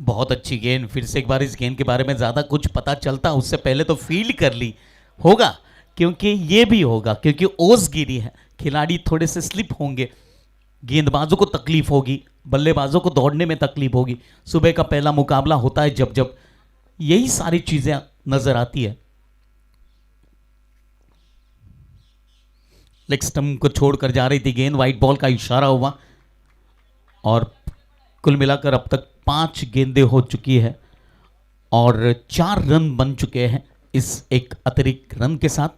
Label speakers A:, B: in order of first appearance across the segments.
A: बहुत अच्छी गेंद। फिर से एक बार इस गेंद के बारे में ज़्यादा कुछ पता चलता उससे पहले तो फील्ड कर ली होगा, क्योंकि ये भी होगा क्योंकि ओस गिरी है, खिलाड़ी थोड़े से स्लिप होंगे, गेंदबाजों को तकलीफ होगी, बल्लेबाजों को दौड़ने में तकलीफ होगी। सुबह का पहला मुकाबला होता है जब जब यही सारी चीज़ें नज़र आती है। लेग स्टंप को छोड़कर जा रही थी गेंद, वाइट बॉल का इशारा हुआ और कुल मिलाकर अब तक 5 गेंदें हो चुकी है और 4 रन बन चुके हैं इस एक अतिरिक्त रन के साथ।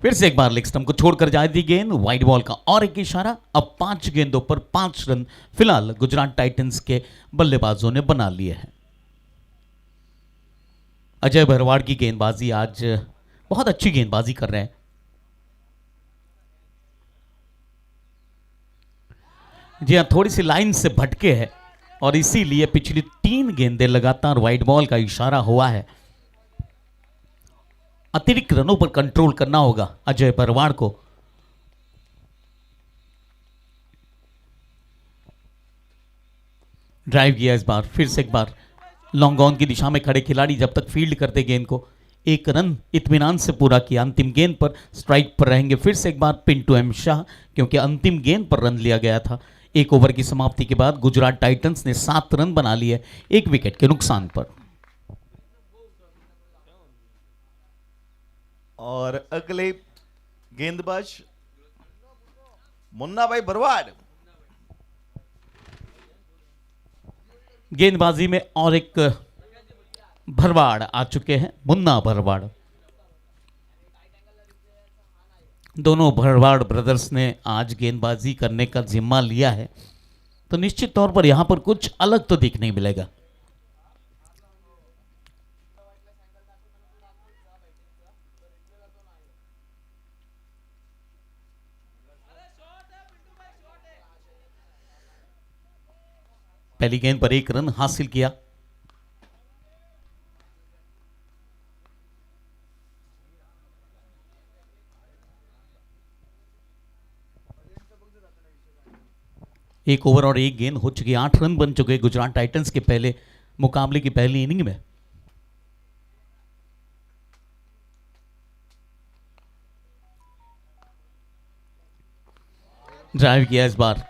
A: फिर से एक बार लेग स्टंप को छोड़कर जा रही थी गेंद, वाइट बॉल का और एक इशारा। अब 5 गेंदों पर 5 रन फिलहाल गुजरात टाइटंस के बल्लेबाजों ने बना लिए हैं। अजय भरवाड़ की गेंदबाजी आज बहुत अच्छी गेंदबाजी कर रहे हैं। जी हाँ, थोड़ी सी लाइन से भटके हैं और इसीलिए पिछली 3 गेंदें लगातार वाइट बॉल का इशारा हुआ है। अतिरिक्त रनों पर कंट्रोल करना होगा अजय भरवाड़ को। ड्राइव किया इस बार, फिर से एक बार लॉन्ग ऑन की दिशा में खड़े खिलाड़ी जब तक फील्ड करते गेंद को, 1 रन इत्मीनान से पूरा किया। अंतिम गेंद पर स्ट्राइक पर रहेंगे फिर से एक बार पिंटू एम शाह, क्योंकि अंतिम गेंद पर रन लिया गया था। 1 ओवर की समाप्ति के बाद गुजरात टाइटंस ने 7 रन बना लिए 1 विकेट के नुकसान पर।
B: और अगले गेंदबाज मुन्ना भाई भरवाड़।
A: गेंदबाजी में और एक भरवाड़ आ चुके हैं, मुन्ना भरवाड़। दोनों भरवाड़ ब्रदर्स ने आज गेंदबाजी करने का जिम्मा लिया है, तो निश्चित तौर पर यहां पर कुछ अलग तो दिखने मिलेगा। पहली गेंद पर 1 रन हासिल किया। एक ओवर और 1 गेंद हो चुकी, 8 रन बन चुके गुजरात टाइटंस के पहले मुकाबले की पहली इनिंग में। ड्राइव किया इस बार,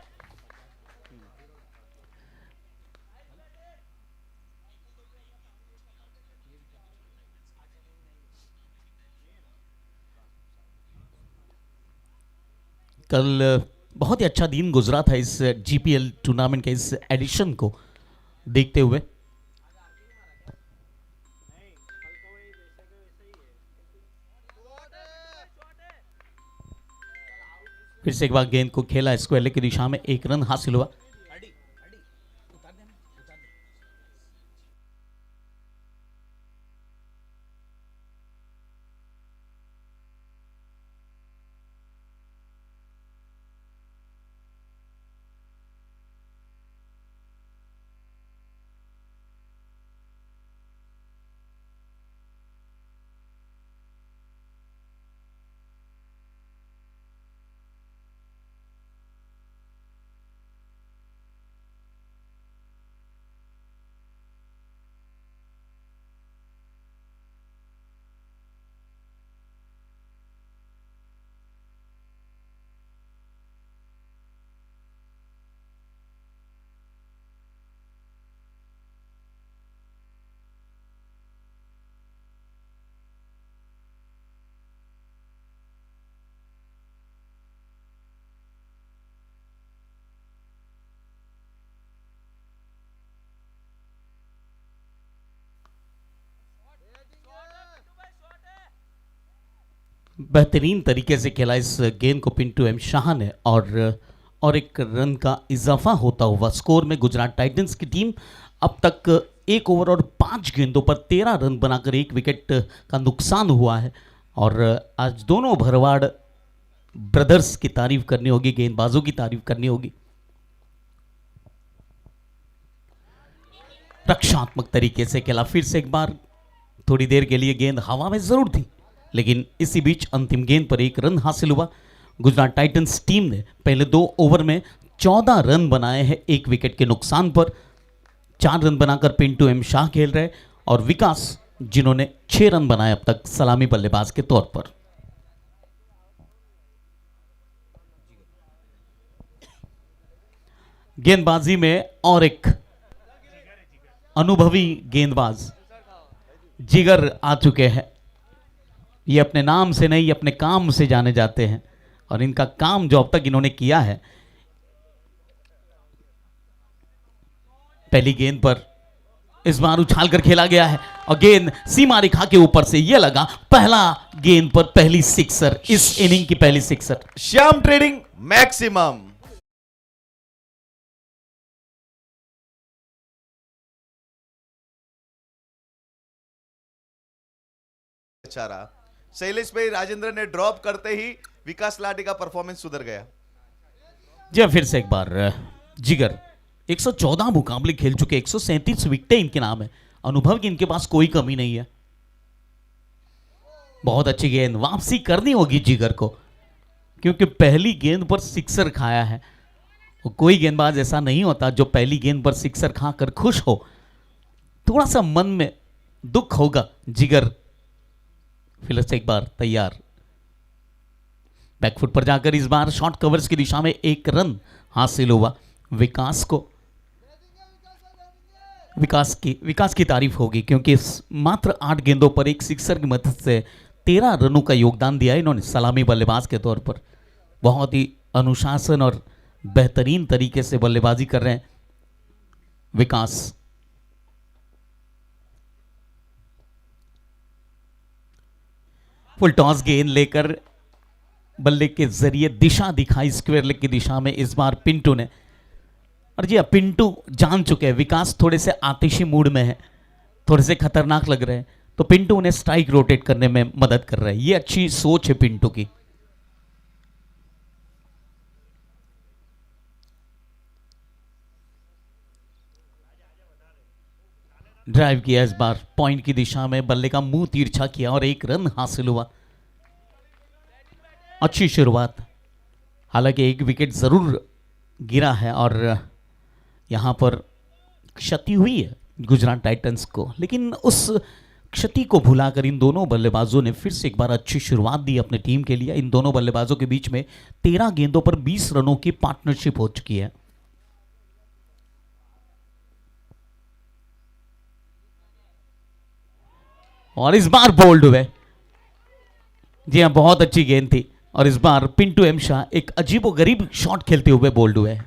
A: कल बहुत ही अच्छा दिन गुजरा था इस जीपीएल टूर्नामेंट के इस एडिशन को देखते हुए। फिर से एक बार गेंद को खेला स्क्वायर की दिशा में, 1 रन हासिल हुआ। बेहतरीन तरीके से खेला इस गेंद को पिंटू एम शाह ने और 1 रन का इजाफा होता हुआ स्कोर में गुजरात टाइटंस की टीम अब तक 1 ओवर और 5 गेंदों पर 13 रन बनाकर 1 विकेट का नुकसान हुआ है। और आज दोनों भरवाड़ ब्रदर्स की तारीफ करनी होगी, गेंदबाजों की तारीफ करनी होगी। रक्षात्मक तरीके से खेला, फिर से एक बार थोड़ी देर के लिए गेंद हवा में जरूर थी, लेकिन इसी बीच अंतिम गेंद पर 1 रन हासिल हुआ। गुजरात टाइटंस टीम ने पहले 2 ओवर में 14 रन बनाए हैं 1 विकेट के नुकसान पर। 4 रन बनाकर पिंटू एम शाह खेल रहे और विकास जिन्होंने 6 रन बनाए अब तक सलामी बल्लेबाज के तौर पर। गेंदबाजी में और एक अनुभवी गेंदबाज जिगर आ चुके हैं। ये अपने नाम से नहीं अपने काम से जाने जाते हैं और इनका काम जो अब तक इन्होंने किया है, पहली गेंद पर इस बार उछाल कर खेला गया है और गेंद सीमा रेखा के ऊपर से यह लगा, पहला गेंद पर पहली सिक्सर, इस इनिंग की पहली सिक्सर।
B: Shyam trading maximum. अच्छा रहा। शैलेश भाई राजेंद्र ने ड्रॉप करते ही विकास लाठी का परफॉर्मेंस सुधर गया।
A: जी हाँ, फिर से एक बार जिगर 114 मुकाबले खेल चुके, 137 विकेटें इनके नाम है, अनुभव की इनके पास कोई कमी नहीं है। बहुत अच्छी गेंद, वापसी करनी होगी जिगर को क्योंकि पहली गेंद पर सिक्सर खाया है। कोई गेंदबाज ऐसा नहीं होता जो पहली गेंद पर सिक्सर खाकर खुश हो, थोड़ा सा मन में दुख होगा। जिगर फिर से एक बार तैयार, बैकफुट पर जाकर इस बार शॉर्ट कवर्स की दिशा में 1 रन हासिल हुआ। विकास को विकास की तारीफ होगी क्योंकि इस मात्र 8 गेंदों पर 1 सिक्सर की मदद से 13 रनों का योगदान दिया इन्होंने सलामी बल्लेबाज के तौर पर। बहुत ही अनुशासन और बेहतरीन तरीके से बल्लेबाजी कर रहे हैं विकास। फुल टॉस गेंद लेकर बल्ले के जरिए दिशा दिखाई स्क्वायर लेग की दिशा में इस बार पिंटू ने। और जी पिंटू जान चुके हैं विकास थोड़े से आतिशी मूड में है, थोड़े से खतरनाक लग रहे हैं, तो पिंटू उन्हें स्ट्राइक रोटेट करने में मदद कर रहा है। ये अच्छी सोच है पिंटू की। ड्राइव किया इस बार पॉइंट की दिशा में, बल्ले का मुंह तिरछा किया और 1 रन हासिल हुआ। अच्छी शुरुआत, हालांकि 1 विकेट जरूर गिरा है और यहां पर क्षति हुई है गुजरात टाइटंस को, लेकिन उस क्षति को भुलाकर इन दोनों बल्लेबाजों ने फिर से एक बार अच्छी शुरुआत दी अपने टीम के लिए। इन दोनों बल्लेबाजों के बीच में 13 गेंदों पर 20 रनों की पार्टनरशिप हो चुकी है। और इस बार बोल्ड हुए, जी हां बहुत अच्छी गेंद थी और इस बार पिंटू एम शाह एक अजीबोगरीब शॉट खेलते हुए बोल्ड हुए।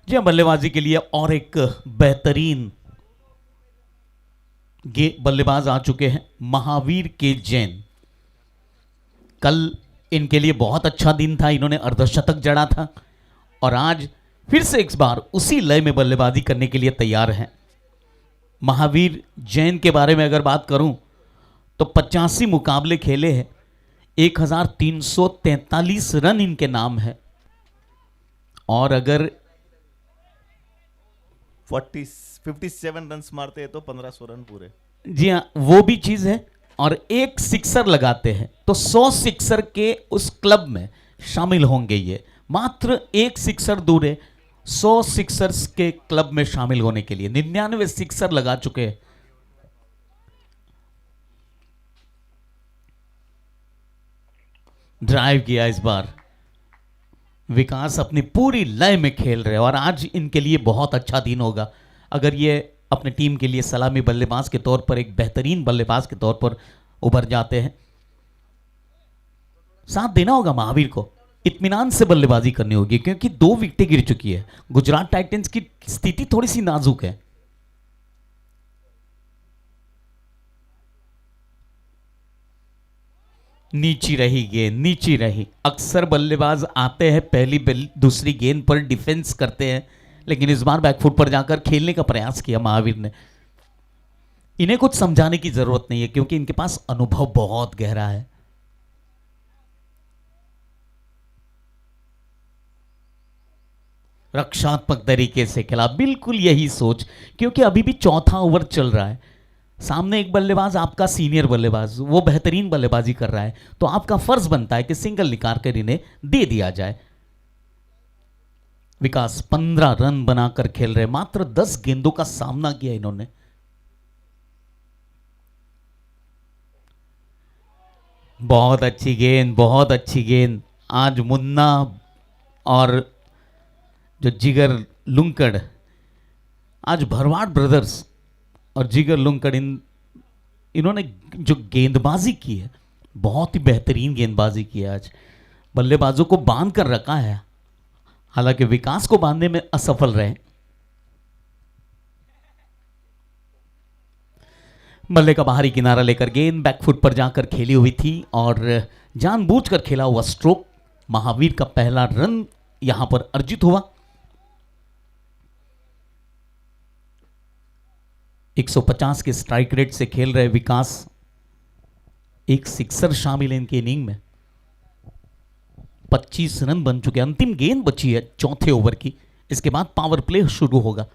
A: जी हां, बल्लेबाजी के लिए और एक बेहतरीन बल्लेबाज आ चुके हैं महावीर के जैन। कल इनके लिए बहुत अच्छा दिन था, इन्होंने अर्धशतक जड़ा था और आज फिर से एक बार उसी लय में बल्लेबाजी करने के लिए तैयार हैं। महावीर जैन के बारे में अगर बात करूं तो 85 मुकाबले खेले हैं, 1343 रन इनके नाम है और अगर
B: 57 रन मारते हैं तो 1500 रन पूरे।
A: जी हाँ, वो भी चीज है और 1 सिक्सर लगाते हैं तो 100 सिक्सर के उस क्लब में शामिल होंगे। ये मात्र 1 सिक्सर दूर है 100 सिक्सर्स के क्लब में शामिल होने के लिए। 99 सिक्सर लगा चुके हैं। ड्राइव किया इस बार, विकास अपनी पूरी लय में खेल रहे और आज इनके लिए बहुत अच्छा दिन होगा अगर ये अपने टीम के लिए सलामी बल्लेबाज के तौर पर एक बेहतरीन बल्लेबाज के तौर पर उभर जाते हैं। साथ देना होगा महावीर को, इत्मीनान से बल्लेबाजी करनी होगी क्योंकि 2 विकेटें गिर चुकी है। गुजरात टाइटंस की स्थिति थोड़ी सी नाजुक है। नीची रही गेंद, नीची रही। अक्सर बल्लेबाज आते हैं पहली दूसरी गेंद पर डिफेंस करते हैं, लेकिन इस बार बैकफुट पर जाकर खेलने का प्रयास किया महावीर ने। इन्हें कुछ समझाने की जरूरत नहीं है क्योंकि इनके पास अनुभव बहुत गहरा है। रक्षात्मक तरीके से खेला, बिल्कुल यही सोच, क्योंकि अभी भी चौथा ओवर चल रहा है। सामने एक बल्लेबाज, आपका सीनियर बल्लेबाज, वो बेहतरीन बल्लेबाजी कर रहा है, तो आपका फर्ज बनता है कि सिंगल निकाल कर इन्हें दे दिया जाए। विकास 15 रन बनाकर खेल रहे, मात्र 10 गेंदों का सामना किया इन्होंने। बहुत अच्छी गेंद, बहुत अच्छी गेंद। आज मुन्ना और जो जिगर लुंकड़, आज भरवाड़ ब्रदर्स और जिगर लुंकड़, इन्होंने जो गेंदबाजी की है, बहुत ही बेहतरीन गेंदबाजी की है। आज बल्लेबाजों को बांध कर रखा है, हालांकि विकास को बांधने में असफल रहे। बल्ले का बाहरी किनारा लेकर गेंद बैकफुट पर जाकर खेली हुई थी और जानबूझकर खेला हुआ स्ट्रोक। महावीर का पहला रन यहां पर अर्जित हुआ। 150 के स्ट्राइक रेट से खेल रहे विकास, एक सिक्सर शामिल है इनके इनिंग में। 25 रन बन चुके, अंतिम गेंद बची है चौथे ओवर की, इसके बाद पावर प्ले शुरू होगा।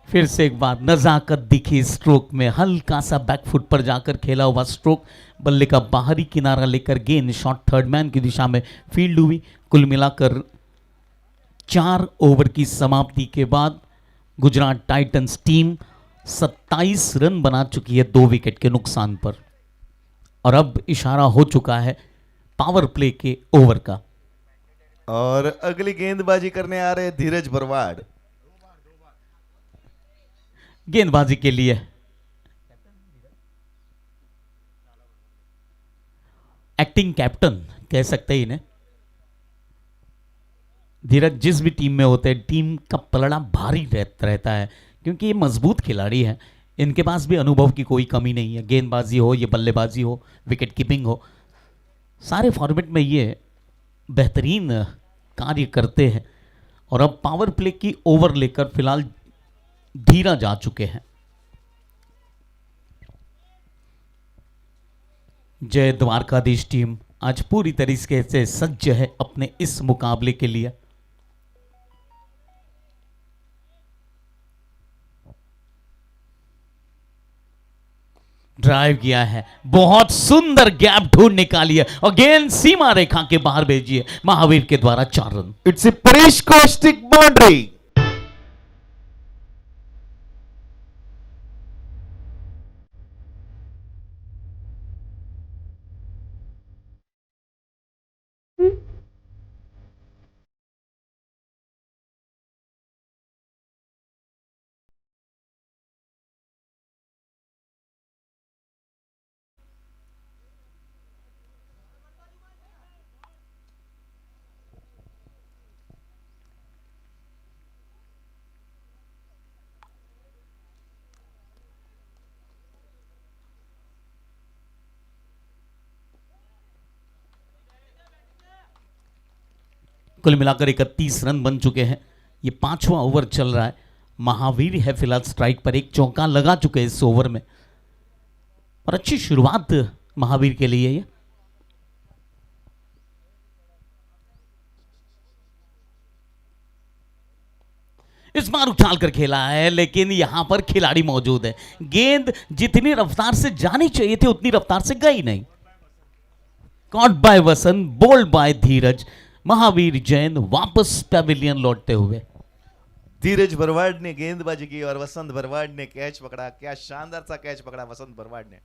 A: फिर से एक बार नजाकत दिखी स्ट्रोक में, हल्का सा बैकफुट पर जाकर खेला हुआ स्ट्रोक। बल्ले का बाहरी किनारा लेकर गेंद शॉट थर्ड मैन की दिशा में फील्ड हुई। कुल मिलाकर 4 ओवर की समाप्ति के बाद गुजरात टाइटंस टीम 27 रन बना चुकी है 2 विकेट के नुकसान पर, और अब इशारा हो चुका है पावर प्ले के ओवर का।
B: और अगली गेंदबाजी करने आ रहे धीरज भरवाड़।
A: गेंदबाजी के लिए एक्टिंग कैप्टन कह सकते हैं इन्हें। धीरज जिस भी टीम में होते हैं, टीम का पलड़ा भारी रहता है, क्योंकि ये मजबूत खिलाड़ी हैं। इनके पास भी अनुभव की कोई कमी नहीं है, गेंदबाजी हो, ये बल्लेबाजी हो, विकेट कीपिंग हो, सारे फॉर्मेट में ये बेहतरीन कार्य करते हैं। और अब पावर प्ले की ओवर लेकर फिलहाल धीरज आ चुके हैं। जय द्वारकाधीश टीम आज पूरी तरीके से सज्ज है अपने इस मुकाबले के लिए। ड्राइव किया है, बहुत सुंदर गैप ढूंढ निकाली है और गेंद सीमा रेखा के बाहर भेजी है महावीर के द्वारा 4 run.
B: It's a Paresh Kaushik boundary.
A: कुल मिलाकर 31 रन बन चुके हैं। ये 5वां ओवर चल रहा है। महावीर है फिलहाल स्ट्राइक पर, एक चौका लगा चुके हैं इस ओवर में, और अच्छी शुरुआत महावीर के लिए ये। इस बार उछाल कर खेला है, लेकिन यहां पर खिलाड़ी मौजूद है। गेंद जितनी रफ्तार से जानी चाहिए थी उतनी रफ्तार से गई नहीं। Caught by Vasant, bowled by Dheeraj. Mahavir Jain वापस पैविलियन लौटते हुए।
B: धीरज भरवाड़ ने गेंदबाजी की और वसंत भरवाड़ ने कैच पकड़ा। क्या शानदार सा कैच पकड़ा वसंत भरवाड़ ने।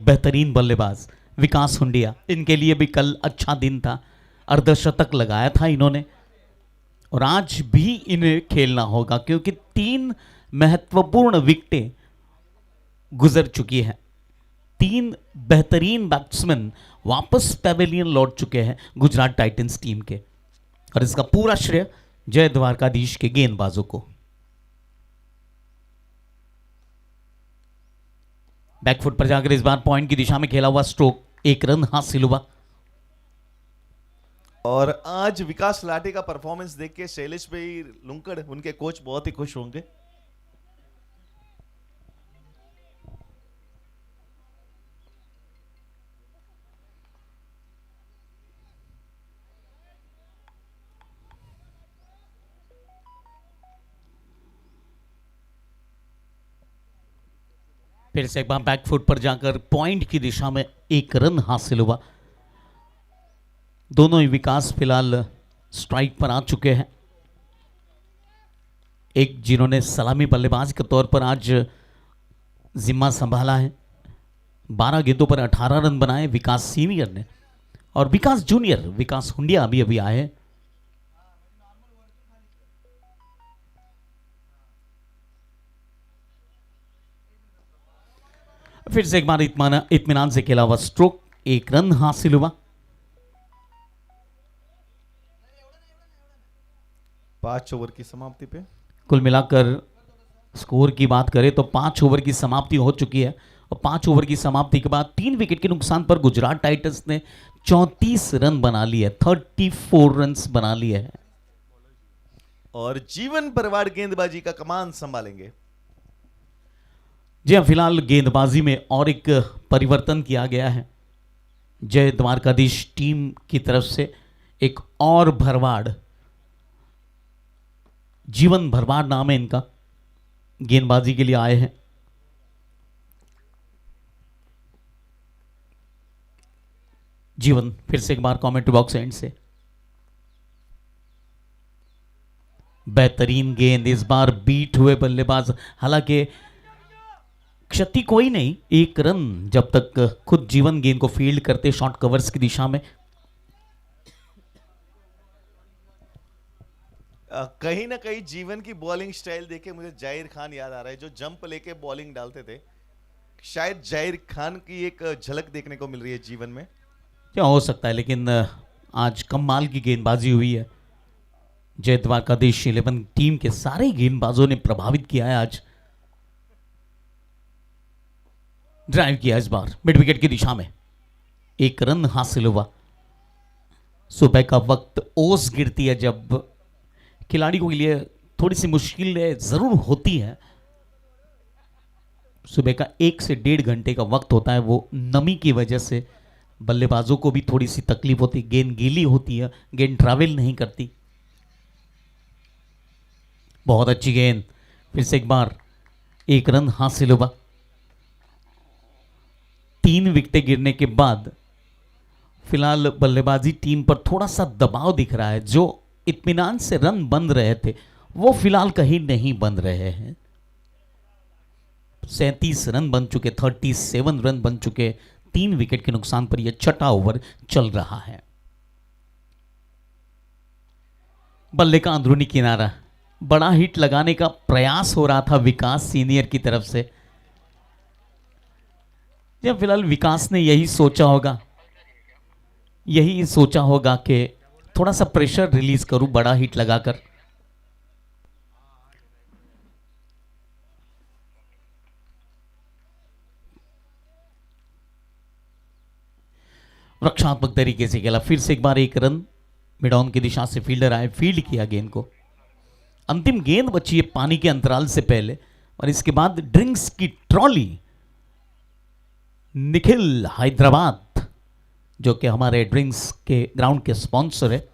A: बेहतरीन बल्लेबाज विकास हुंडिया, इनके लिए भी कल अच्छा दिन था, अर्धशतक लगाया था इन्होंने, और आज भी इन्हें खेलना होगा क्योंकि 3 महत्वपूर्ण विकेटें गुजर चुकी हैं। 3 बेहतरीन बैट्समैन वापस पैवेलियन लौट चुके हैं गुजरात टाइटंस टीम के। और इसका पूरा श्रेय जय द्वारकाधीश के गेंदबाजों को। बैकफुट पर जाकर इस बार पॉइंट की दिशा में खेला हुआ स्ट्रोक, 1 रन हासिल हुआ।
B: और आज विकास लाटे का परफॉर्मेंस देख के शैलेश भाई लुंकड़ उनके कोच बहुत ही खुश होंगे।
A: फिर से एक बार बैकफुट पर जाकर पॉइंट की दिशा में 1 रन हासिल हुआ। दोनों ही विकास फिलहाल स्ट्राइक पर आ चुके हैं। एक जिन्होंने सलामी बल्लेबाज के तौर पर आज जिम्मा संभाला है, 12 गेंदों पर 18 रन बनाए विकास सीनियर ने, और विकास जूनियर विकास हुंडिया अभी अभी आए हैं। फिर से एक बार इत्मीनान से खेला हुआ स्ट्रोक, 1 रन हासिल हुआ।
B: 5 ओवर की समाप्ति पे
A: कुल मिलाकर स्कोर की बात करें तो 5 ओवर की समाप्ति हो चुकी है, और 5 ओवर की समाप्ति के बाद 3 विकेट के नुकसान पर गुजरात टाइटंस ने 34 रन बना लिए, 34 रन बना लिए हैं।
B: और जीवन परवाड़ गेंदबाजी का कमान संभालेंगे।
A: जी हाँ, फिलहाल गेंदबाजी में और एक परिवर्तन किया गया है। जय द्वारकाधीश टीम की तरफ से एक और भरवाड़, जीवन भरवाड़ नाम है इनका, गेंदबाजी के लिए आए हैं। जीवन फिर से एक बार कमेंट बॉक्स एंड से बेहतरीन गेंद, इस बार बीट हुए बल्लेबाज, हालांकि क्षति कोई नहीं, 1 रन जब तक खुद जीवन गेंद को फील्ड करते शॉर्ट कवर्स की दिशा में।
B: कहीं ना कहीं जीवन की बॉलिंग स्टाइल देखे मुझे जाहिर खान याद आ रहा है, जो जंप लेके बॉलिंग डालते थे। शायद जाहिर खान की एक झलक देखने को मिल रही है जीवन में।
A: क्या हो सकता है, लेकिन आज कमाल की गेंदबाजी हुई है। जय द्वारकाधीश 11 टीम के सारे गेंदबाजों ने प्रभावित किया है आज, ड्राइव किया इस बार मिड विकेट की दिशा में, 1 रन हासिल हुआ। सुबह का वक्त ओस गिरती है जब खिलाड़ियों के लिए थोड़ी सी मुश्किलें जरूर होती है। सुबह का 1 से 1.5 घंटे का वक्त होता है, वो नमी की वजह से बल्लेबाजों को भी थोड़ी सी तकलीफ होती है, गेंद गीली होती है, गेंद ट्रैवल नहीं करती। बहुत अच्छी गेंद, फिर से एक बार 1 रन हासिल हुआ। 3 विकेटें गिरने के बाद फिलहाल बल्लेबाजी टीम पर थोड़ा सा दबाव दिख रहा है। जो इत्मीनान से रन बन रहे थे वो फिलहाल कहीं नहीं बन रहे हैं। 37 रन बन चुके, 37 रन बन चुके, 3 विकेट के नुकसान पर यह 6वां ओवर चल रहा है। बल्ले का अंदरूनी किनारा, बड़ा हिट लगाने का प्रयास हो रहा था विकास सीनियर की तरफ से। जब फिलहाल विकास ने यही सोचा होगा कि थोड़ा सा प्रेशर रिलीज करूं बड़ा हिट लगाकर। रक्षात्मक तरीके से खेला, फिर से एक बार 1 रन, मिड ऑन की दिशा से फील्डर आए, फील्ड किया गेंद को। अंतिम गेंद बची है पानी के अंतराल से पहले, और इसके बाद ड्रिंक्स की ट्रॉली निखिल हैदराबाद, जो कि हमारे ड्रिंक्स के ग्राउंड के स्पॉन्सर है।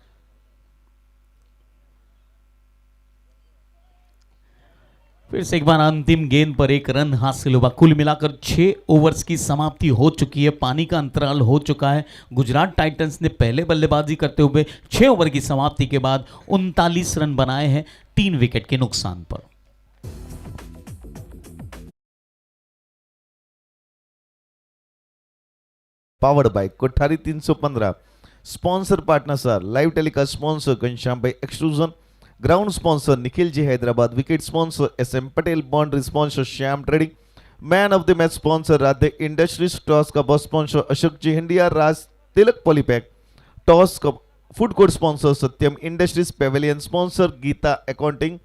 A: फिर से एक बार अंतिम गेंद पर 1 रन हासिल हुआ। कुल मिलाकर 6 ओवर्स की समाप्ति हो चुकी है, पानी का अंतराल हो चुका है। गुजरात टाइटंस ने पहले बल्लेबाजी करते हुए 6 ओवर की समाप्ति के बाद 39 रन बनाए हैं 3 विकेट के नुकसान पर।
B: Powered by Kothari 315, sponsor partner sir, live telecast sponsor Ghanshyam bhai exclusion, ground sponsor Nikhil ji Hyderabad, wicket sponsor SM Patel, boundary sponsor Shyam trading, man of the match sponsor Radhe industries, toss का boss sponsor Ashok ji Hindia, Raj Tilak Polypack, toss का Food court sponsor Satyam Industries Pavilion sponsor Geeta Accounting.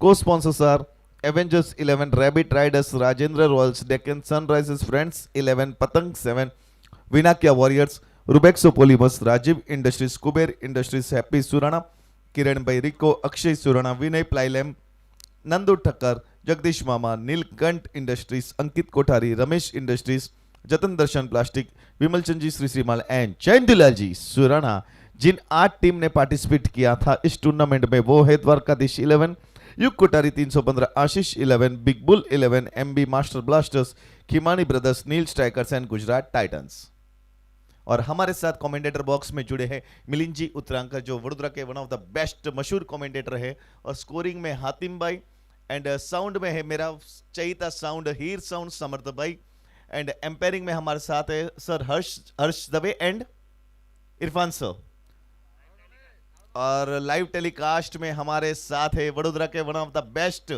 B: Co-sponsors are Avengers 11 Rabbit Riders Rajendra Royals Deccan Sunrises Friends 11 Patang 7 Vinakia Warriors Rubexo Polymers Rajiv Industries Kuber Industries Happy Surana Kiran by Rico Akshay Surana Vinay Plylem Nandu Thakkar Jagdish मामा Neelkanth industries Ankit Kothari Ramesh industries Jatan Darshan plastic Vimal Chand ji Shri Shrimal and Jain Dulal ji Surana. जिन 8 team ने participate किया था इस tournament में वो है Dwarkadhish 11 Yug Kothari 315 Ashish 11 Big Bull 11 MB Master Blasters Khimani Brothers Neel Strikers and Gujarat Titans. और हमारे साथ कमेंटेटर बॉक्स में जुड़े हैं मिलिंद जी उत्तरांकर जो वडोदरा के वन ऑफ द बेस्ट मशहूर कमेंटेटर है। और स्कोरिंग में हातिम भाई एंड साउंड में है मेरा चैता साउंड हीर साउंड समर्थ भाई। एंड एम्पायरिंग में हमारे साथ है sir Harsh Dave and Irfan sir. और लाइव टेलीकास्ट में हमारे साथ है वडोदरा के वन ऑफ द बेस्ट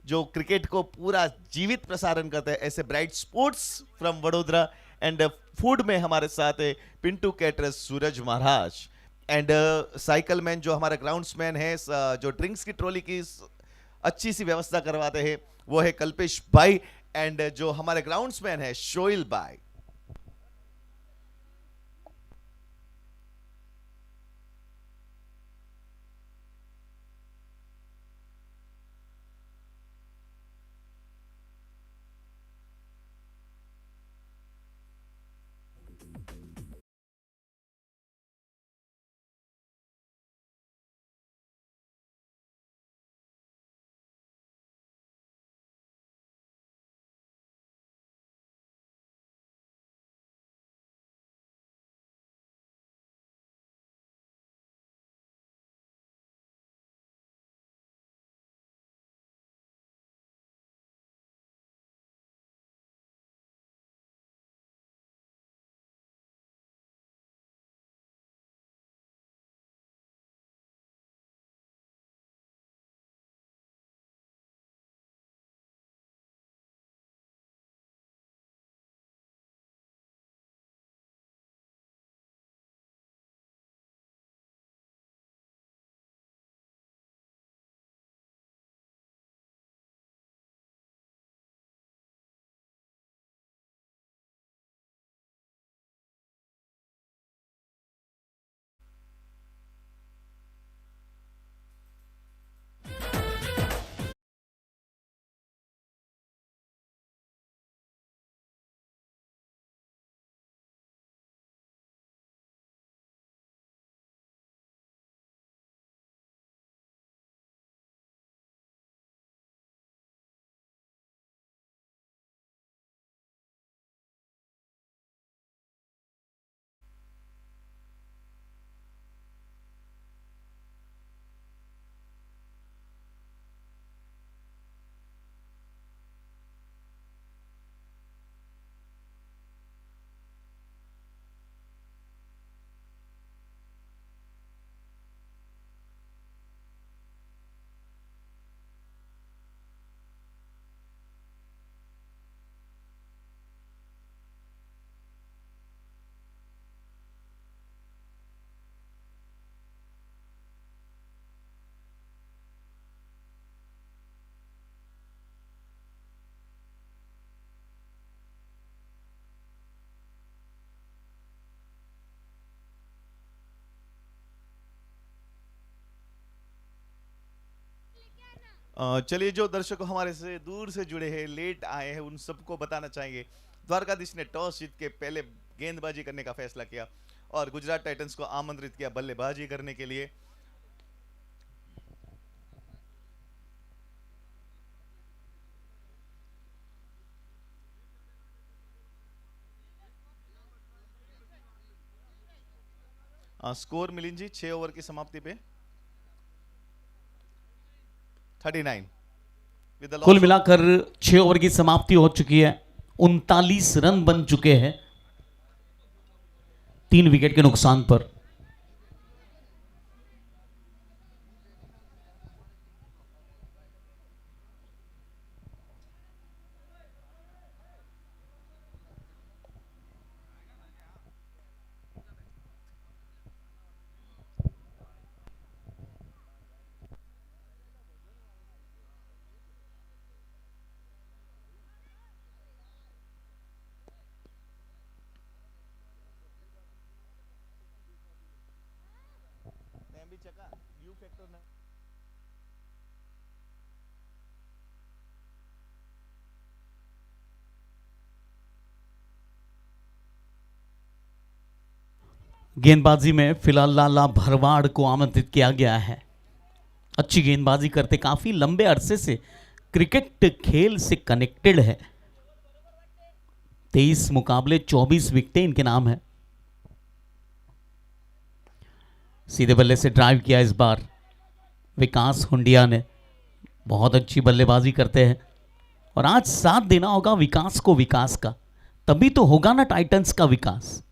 B: जो क्रिकेट को पूरा जीवित प्रसारण करते हैं ऐसे bright sports from Vadodara. And food में हमारे साथ है Pintu caterers Suraj Maharaj. And cycle man जो हमारे ग्राउंड्समैन है जो ड्रिंक्स की ट्रॉली की अच्छी सी व्यवस्था करवाते हैं वो है कल्पेश भाई। एंड जो हमारे ग्राउंड्समैन है शोइल भाई। चलिए जो दर्शक हमारे से दूर से जुड़े हैं लेट आए हैं उन सबको बताना चाहेंगे द्वारकाधीश ने टॉस जीत के पहले गेंदबाजी करने का फैसला किया और गुजरात टाइटंस को आमंत्रित किया बल्लेबाजी करने के लिए। स्कोर मिलिंद जी 6 ओवर की समाप्ति पे 39 with the
A: कुल
B: loss of
A: मिलाकर 6 ओवर की समाप्ति हो चुकी है। 39 रन बन चुके हैं 3 विकेट के नुकसान पर। गेंदबाजी में फिलहाल लाला भरवाड़ को आमंत्रित किया गया है। अच्छी गेंदबाजी करते, काफी लंबे अरसे से क्रिकेट खेल से कनेक्टेड है। 23 मुकाबले 24 विकेटें इनके नाम है। सीधे बल्ले से ड्राइव किया इस बार विकास हुंडिया ने। बहुत अच्छी बल्लेबाजी करते हैं और आज साथ देना होगा विकास को विकास का, तभी तो होगा ना टाइटंस का विकास।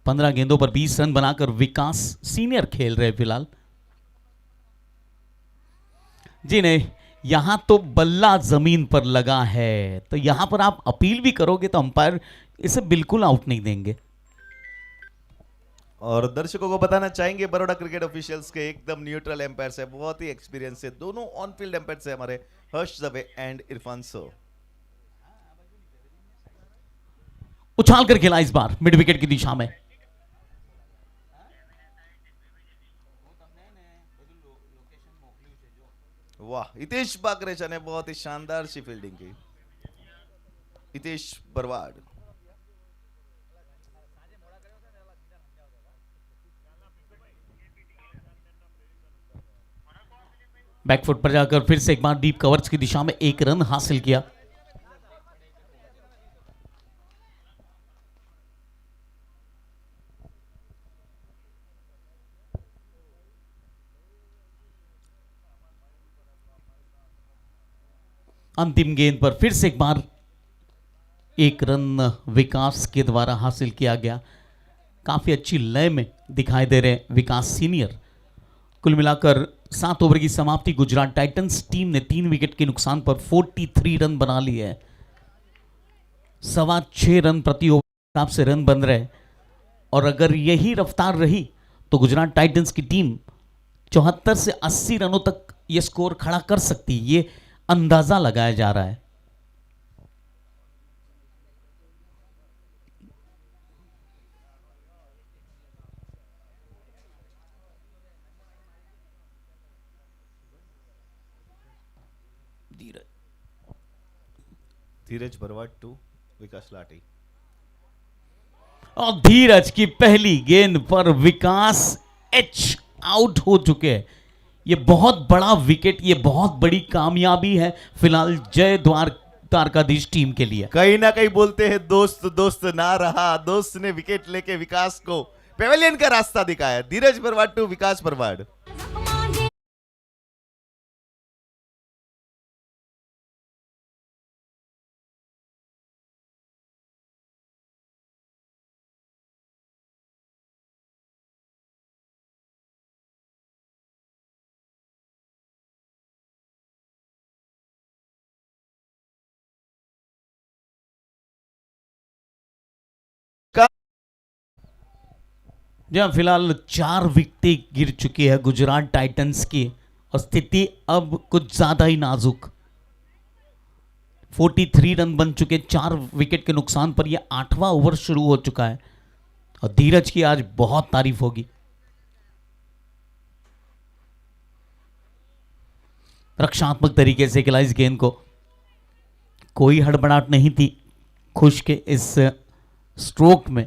A: 15 गेंदों पर 20 रन बनाकर विकास सीनियर खेल रहे फिलहाल। जी नहीं, यहां तो बल्ला जमीन पर लगा है, तो यहां पर आप अपील भी करोगे तो अंपायर इसे बिल्कुल आउट नहीं देंगे।
B: और दर्शकों को बताना चाहेंगे बड़ौदा क्रिकेट ऑफिशियल्स के एकदम न्यूट्रल एम्पायर्स है, बहुत ही एक्सपीरियंस है। दोनों ऑन फील्ड एम्पायर्स है हमारे हर्ष दवे एंड इरफान सो।
A: उछाल कर खेला इस बार मिड विकेट की दिशा में।
B: वाह, हितेश बागरेचा ने बहुत ही शानदार सी फील्डिंग की। हितेश बरवाड़।
A: बैकफुट पर जाकर फिर से एक बार डीप कवर्स की दिशा में 1 रन हासिल किया। अंतिम गेंद पर फिर से एक बार 1 रन विकास के द्वारा हासिल किया गया। काफी अच्छी लय में दिखाई दे रहे विकास सीनियर। कुल मिलाकर 7 ओवर की समाप्ति, गुजरात टाइटंस टीम ने 3 विकेट के नुकसान पर 43 रन बना लिए हैं। 6.25 रन प्रति ओवर के हिसाब से रन बन रहे, और अगर यही रफ्तार रही तो गुजरात टाइटंस की टीम 74 से 80 रनों तक यह स्कोर खड़ा कर सकती है। ये अंदाजा लगाया जा रहा है।
B: धीरज बरवाड़ टू विकास लाठी।
A: और धीरज की पहली गेंद पर विकास एच आउट हो चुके हैं। ये बहुत बड़ा विकेट, ये बहुत बड़ी कामयाबी है फिलहाल जय द्वारकाधीश टीम के लिए।
B: कहीं ना कहीं बोलते हैं दोस्त दोस्त ना रहा, दोस्त ने विकेट लेके विकास को पेवेलियन का रास्ता दिखाया। धीरज बरवाड़ टू विकास बरवाड़।
A: जहां फिलहाल 4 विकेटें गिर चुकी है गुजरात टाइटंस की, और स्थिति अब कुछ ज्यादा ही नाजुक। 43 रन बन चुके 4 विकेट के नुकसान पर। यह 8वां ओवर शुरू हो चुका है और धीरज की आज बहुत तारीफ होगी। रक्षात्मक तरीके से खेला इस गेंद को, कोई हड़बड़ाहट नहीं थी खुश के इस स्ट्रोक में।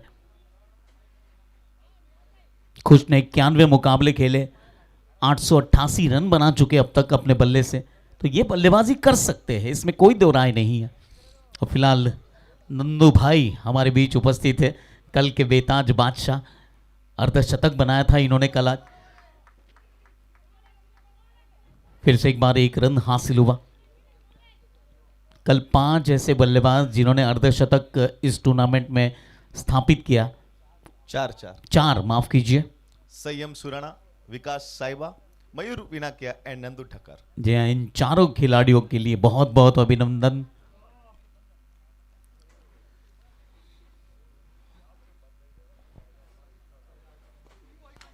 A: खुश ने 91 मुकाबले खेले, 888 रन बना चुके अब तक अपने बल्ले से, तो ये बल्लेबाजी कर सकते हैं, इसमें कोई दो राय नहीं है। और फिलहाल नंदू भाई हमारे बीच उपस्थित है, कल के बेताज बादशाह, अर्धशतक बनाया था इन्होंने कल। आज फिर से एक बार 1 रन हासिल हुआ। कल 5 ऐसे बल्लेबाज जिन्होंने अर्धशतक इस टूर्नामेंट में स्थापित किया। 4 माफ कीजिए।
B: संयम सुराणा, विकास साहिबा, मयूर विनाकिया एंड नंदू ठक्कर।
A: जी हाँ, इन चारों खिलाड़ियों के लिए बहुत बहुत अभिनंदन।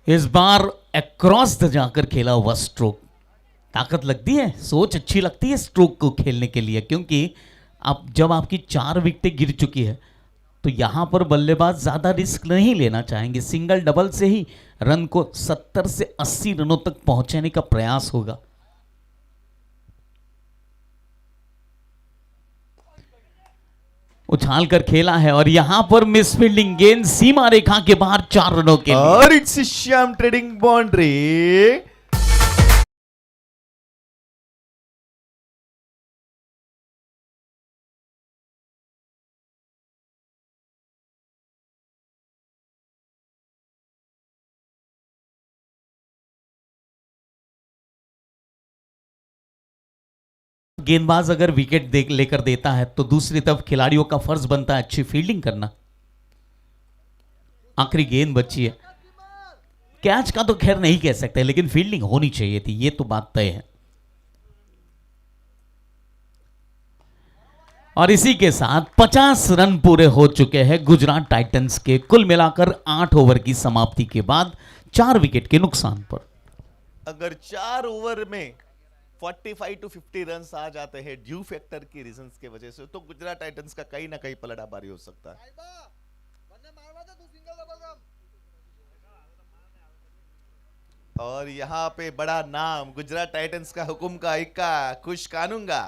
A: इस बार अक्रॉस द जाकर खेला हुआ स्ट्रोक, ताकत लगती है, सोच अच्छी लगती है स्ट्रोक को खेलने के लिए, क्योंकि अब जब आपकी 4 विकेटें गिर चुकी है तो यहां पर बल्लेबाज ज्यादा रिस्क नहीं लेना चाहेंगे, सिंगल डबल से ही रन को 70 से 80 रनों तक पहुंचाने का प्रयास होगा। उछाल कर खेला है और यहां पर मिस फील्डिंग, गेंद सीमा रेखा के बाहर 4 रनों के लिए।
B: और इट्स श्याम ट्रेडिंग बाउंड्री।
A: गेंदबाज अगर विकेट लेकर देता है तो दूसरी तरफ खिलाड़ियों का फर्ज बनता है अच्छी फील्डिंग करना। आखिरी गेंद बची है, कैच का तो खैर नहीं कह सकते, लेकिन फील्डिंग होनी चाहिए थी, ये तो बात तय है। और इसी के साथ 50 रन पूरे हो चुके हैं गुजरात टाइटंस के, कुल मिलाकर 8 ओवर की समाप्ति के बाद 4 विकेट के नुकसान पर।
B: अगर 4 ओवर में 45 टू 50 रन आ जाते हैं ड्यू फैक्टर की रीजंस की वजह से, तो गुजरात टाइटंस का कहीं ना कहीं पलड़ा भारी हो सकता है। और यहाँ पे बड़ा नाम गुजरात टाइटंस का, हुकुम का इक्का, खुश कानूंगा।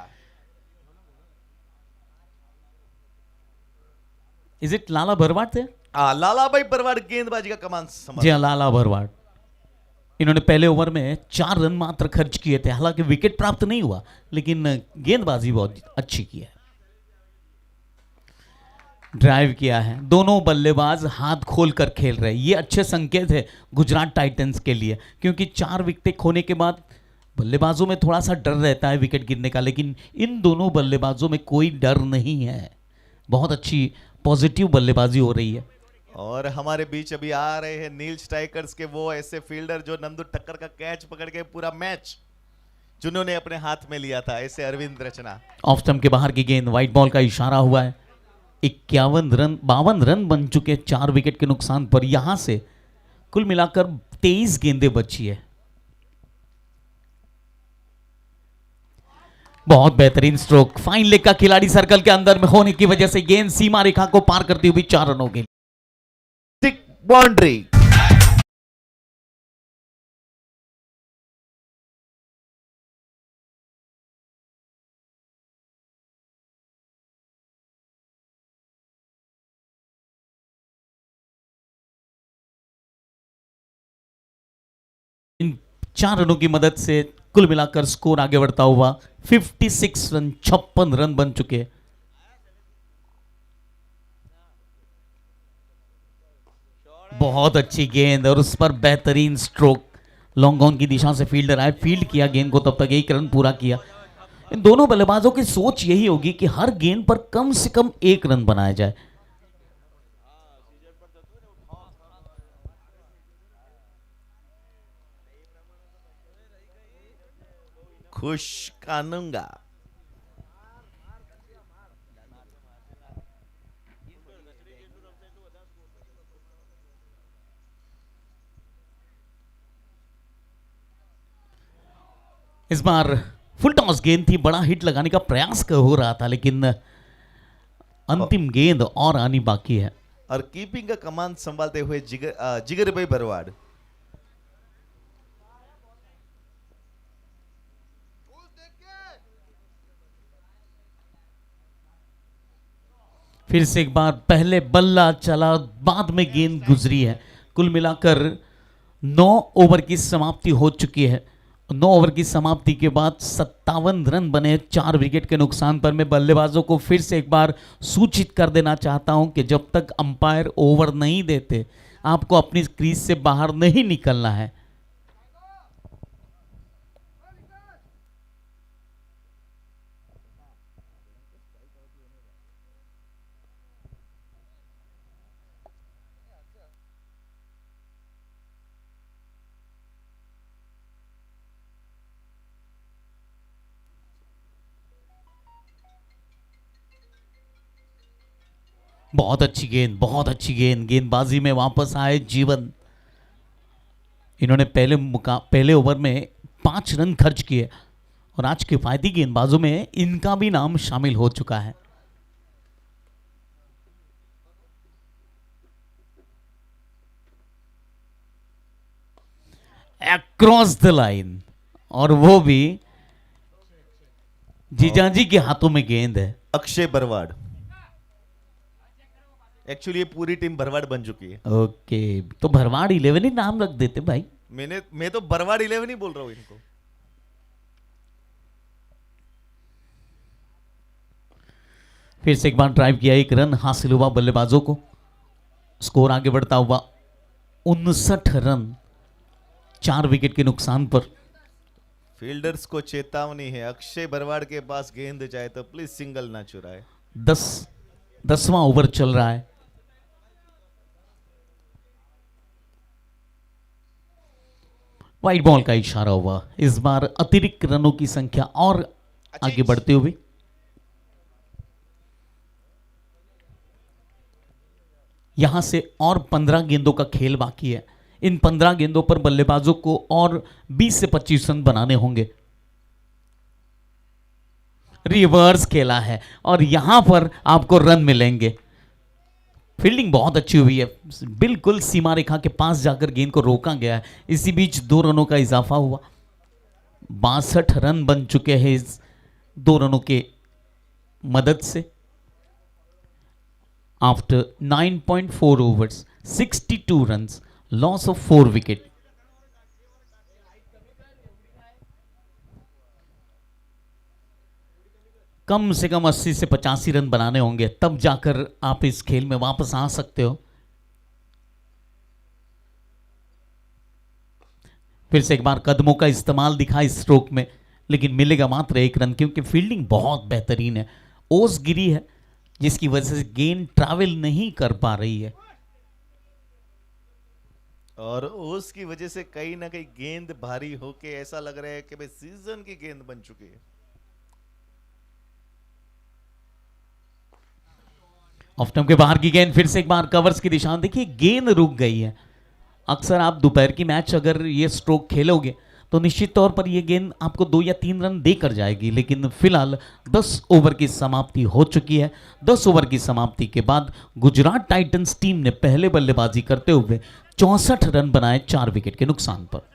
A: इज इट लाला भरवाड़ थे?
B: लाला भाई भरवाड़ गेंदबाजी का कमान संभाल।
A: जी हाँ, लाला भरवाड़। इन्होंने पहले ओवर में 4 रन मात्र खर्च किए थे, हालांकि विकेट प्राप्त नहीं हुआ, लेकिन गेंदबाजी बहुत अच्छी की है, ड्राइव किया है। दोनों बल्लेबाज हाथ खोलकर खेल रहे हैं, ये अच्छे संकेत है गुजरात टाइटंस के लिए, क्योंकि 4 विकेट खोने के बाद बल्लेबाजों में थोड़ा सा डर रहता है विकेट गिरने का, लेकिन इन दोनों बल्लेबाजों में कोई डर नहीं है। बहुत अच्छी पॉजिटिव बल्लेबाजी हो रही है।
B: और हमारे बीच अभी आ रहे हैं नील स्ट्राइकर्स के वो ऐसे फील्डर जो नंदू ठक्कर का कैच पकड़ के पूरा मैच जिन्होंने अपने हाथ में लिया था, ऐसे अरविंद रचना।
A: ऑफ स्टंप के बाहर की गेंद, व्हाइट बॉल का इशारा हुआ है। 52 रन बन चुके 4 विकेट के नुकसान पर। यहां से कुल मिलाकर 23 गेंदें बची है। बहुत बेहतरीन स्ट्रोक, फाइन लेग का खिलाड़ी सर्कल के अंदर में होने की वजह से गेंद सीमा रेखा को पार करती हुई 4 रनों के
B: बाउंड्री।
A: इन 4 रनों की मदद से कुल मिलाकर स्कोर आगे बढ़ता हुआ 56 रन, 56 रन बन चुके। बहुत अच्छी गेंद और उस पर बेहतरीन स्ट्रोक, लॉन्ग ऑन की दिशा से फील्डर आए, फील्ड किया गेंद को, तब तक 1 रन पूरा किया। इन दोनों बल्लेबाजों की सोच यही होगी कि हर गेंद पर कम से कम 1 रन बनाया जाए।
B: खुश कानूंगा।
A: इस बार फुल टॉस गेंद थी, बड़ा हिट लगाने का प्रयास हो रहा था, लेकिन अंतिम गेंद और आनी बाकी है।
B: और कीपिंग का कमान संभालते हुए जिगर भाई भरवाड़।
A: फिर से एक बार पहले बल्ला चला, बाद में गेंद गुजरी है। कुल मिलाकर 9 ओवर की समाप्ति हो चुकी है। 9 ओवर की समाप्ति के बाद 57 रन बने 4 विकेट के नुकसान पर। मैं बल्लेबाजों को फिर से एक बार सूचित कर देना चाहता हूं कि जब तक अंपायर ओवर नहीं देते आपको अपनी क्रीज से बाहर नहीं निकलना है। बहुत अच्छी गेंद, बहुत अच्छी गेंद, गेंदबाजी में वापस आए जीवन। इन्होंने पहले ओवर में 5 रन खर्च किए और आज किफायती गेंदबाजों में इनका भी नाम शामिल हो चुका है। अक्रॉस द लाइन, और वो भी जीजाजी के हाथों में गेंद है।
B: अक्षय बरवाड़। एक्चुअली ये पूरी टीम भरवाड़ बन चुकी है।
A: ओके, तो भरवाड़ 11 ही नाम रख देते भाई।
B: मैं तो बरवाड़ 11 ही बोल रहा हूं इनको।
A: फिर से एक बार ड्राइव किया, एक रन हासिल हुआ बल्लेबाजों को। स्कोर आगे बढ़ता हुआ 59 रन 4 विकेट के नुकसान पर।
B: फील्डर्स को चेतावनी है, अक्षय बरवाड़ के पास गेंद जाए तो प्लीज सिंगल ना चुराए।
A: 10वां ओवर चल रहा है। वाइड बॉल का इशारा हुआ। इस बार अतिरिक्त रनों की संख्या और आगे बढ़ते हुए यहां से और 15 गेंदों का खेल बाकी है। इन 15 गेंदों पर बल्लेबाजों को और 20 से 25 रन बनाने होंगे। रिवर्स खेला है और यहां पर आपको रन मिलेंगे। फील्डिंग बहुत अच्छी हुई है, बिल्कुल सीमा रेखा के पास जाकर गेंद को रोका गया है। इसी बीच 2 रनों का इजाफा हुआ। 62 रन बन चुके हैं इस 2 रनों के मदद से। After 9.4 overs, 62 runs, loss of 4 wicket. कम से कम 80 से 85 रन बनाने होंगे, तब जाकर आप इस खेल में वापस आ सकते हो। फिर से एक बार कदमों का इस्तेमाल दिखा इस स्ट्रोक में, लेकिन मिलेगा मात्र 1 रन, क्योंकि फील्डिंग बहुत बेहतरीन है। ओस गिरी है जिसकी वजह से गेंद ट्रैवल नहीं कर पा रही है,
B: और उसकी वजह से कहीं ना कहीं गेंद भारी होके ऐसा लग रहा है कि भाई सीजन की गेंद बन चुकी है।
A: ऑफ स्टंप के बाहर की गेंद। फिर से एक बार कवर्स की दिशा, देखिए गेंद रुक गई है। अक्सर आप दोपहर की मैच अगर ये स्ट्रोक खेलोगे तो निश्चित तौर पर ये गेंद आपको 2 या 3 रन देकर जाएगी, लेकिन फिलहाल 10 ओवर की समाप्ति हो चुकी है। 10 ओवर की समाप्ति के बाद गुजरात टाइटंस टीम ने पहले बल्लेबाजी करते हुए 64 रन बनाए 4 विकेट के नुकसान पर।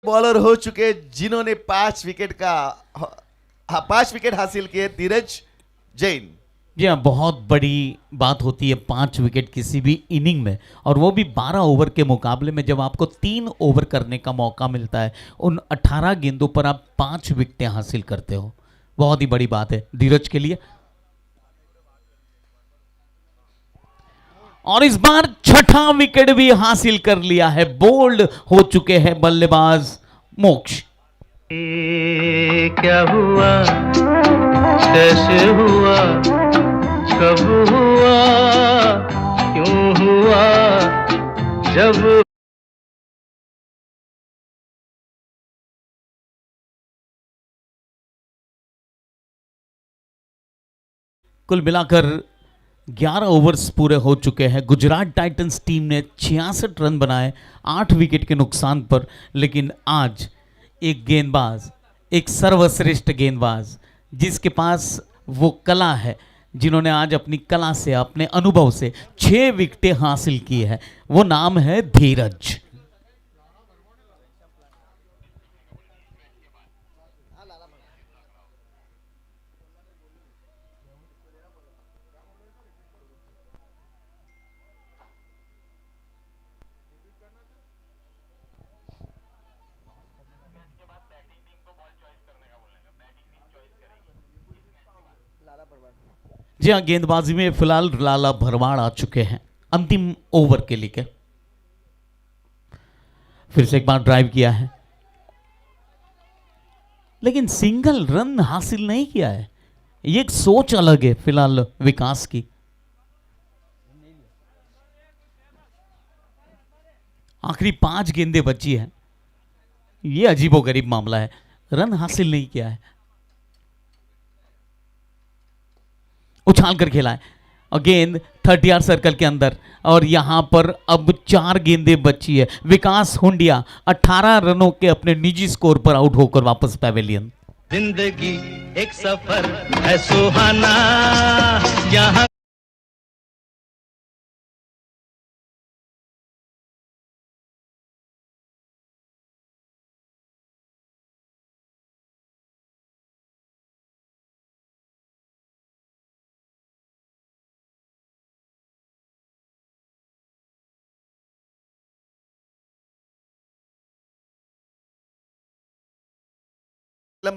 B: बॉलर हो चुके जिन्होंने 5 विकेट का 5 विकेट हासिल किए, धीरज जैन।
A: जी हाँ, बहुत बड़ी बात होती है 5 विकेट किसी भी इनिंग में, और वो भी 12 ओवर के मुकाबले में जब आपको 3 ओवर करने का मौका मिलता है, उन 18 गेंदों पर आप 5 विकेटें हासिल करते हो, बहुत ही बड़ी बात है धीरज के लिए। और इस बार छठा विकेट भी हासिल कर लिया है, बोल्ड हो चुके हैं बल्लेबाज मोक्ष।
C: क्या हुआ, कैसे हुआ, कब हुआ, क्यों हुआ, जब
A: कुल मिलाकर 11 ओवर्स पूरे हो चुके हैं। गुजरात टाइटंस टीम ने 66 रन बनाए 8 विकेट के नुकसान पर, लेकिन आज एक गेंदबाज, एक सर्वश्रेष्ठ गेंदबाज जिसके पास वो कला है, जिन्होंने आज अपनी कला से, अपने अनुभव से 6 विकेटें हासिल की है, वो नाम है धीरज। जी हाँ, गेंदबाजी में फिलहाल लाला भरवाड़ आ चुके हैं अंतिम ओवर के लिए। फिर से एक बार ड्राइव किया है, लेकिन सिंगल रन हासिल नहीं किया है। ये एक सोच अलग है फिलहाल विकास की। आखिरी 5 गेंदें बची है, ये अजीबोगरीब मामला है, रन हासिल नहीं किया है। उछाल कर खेला है और गेंद 30 सर्कल के अंदर, और यहां पर अब 4 गेंदें बची है। विकास हुंडिया 18 रनों के अपने निजी स्कोर पर आउट होकर वापस पैवेलियन।
C: जिंदगी एक सफर है सुहाना, यहाँ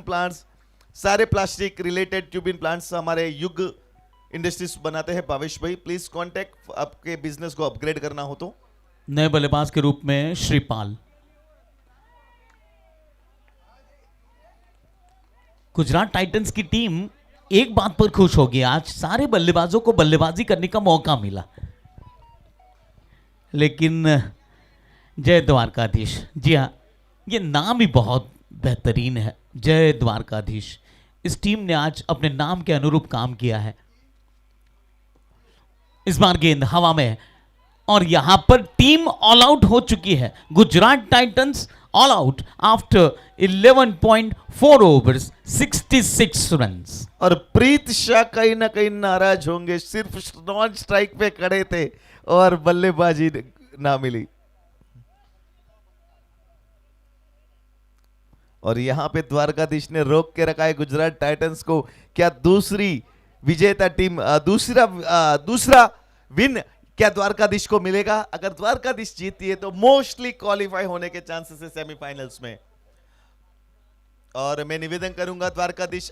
B: प्लांट्स, सारे प्लास्टिक रिलेटेड ट्यूबिन प्लांट्स हमारे युग इंडस्ट्रीज बनाते हैं। भावेश भाई प्लीज कांटेक्ट, आपके बिजनेस को अपग्रेड करना हो तो।
A: नए बल्लेबाज के रूप में श्रीपाल। गुजरात टाइटंस की टीम एक बात पर खुश होगी, आज सारे बल्लेबाजों को बल्लेबाजी करने का मौका मिला, लेकिन जय द्वारकाधीश, जी हाँ, ये नाम ही बहुत बेहतरीन है, जय द्वारकाधीश। इस टीम ने आज अपने नाम के अनुरूप काम किया है। इस बार गेंद हवा में है और यहां पर टीम ऑल आउट हो चुकी है। Gujarat Titans all out after 11.4 overs 66 runs.
B: और प्रीत शाह कहीं ना कहीं नाराज होंगे, सिर्फ नॉन स्ट्राइक पे खड़े थे और बल्लेबाजी ना मिली। और यहां पे द्वारकाधीश ने रोक के रखा है गुजरात टाइटंस को। क्या दूसरी विजेता टीम, दूसरा विन क्या द्वारकाधीश को मिलेगा? अगर द्वारकाधीश जीती है तो मोस्टली क्वालिफाई होने के चांसेस है सेमीफाइनल्स में। और मैं निवेदन करूंगा द्वारकाधीश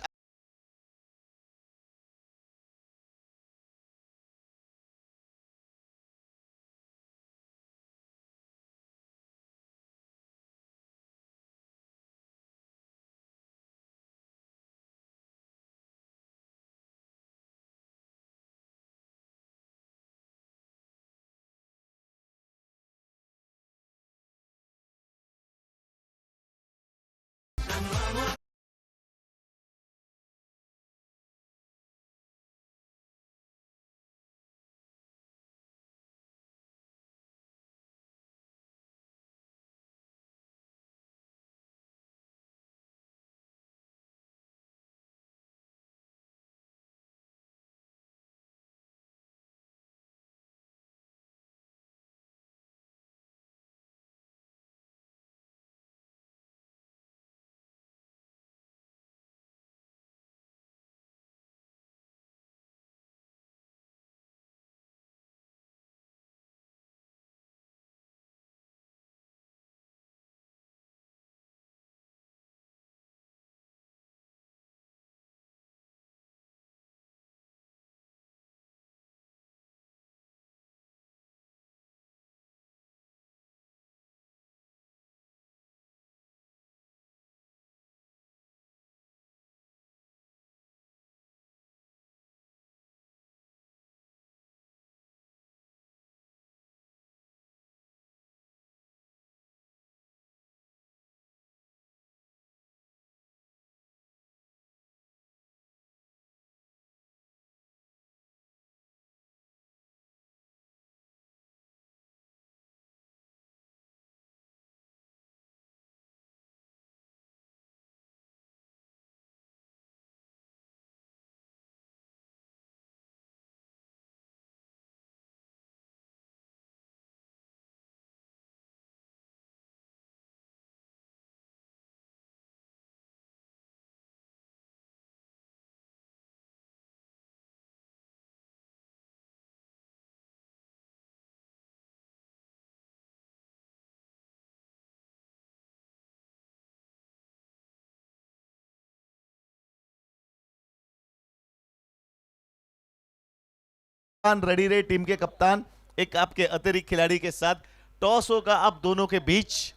B: रेडी रहे टीम के कप्तान, एक आपके अतिरिक्त खिलाड़ी के साथ टॉस होगा अब दोनों के बीच,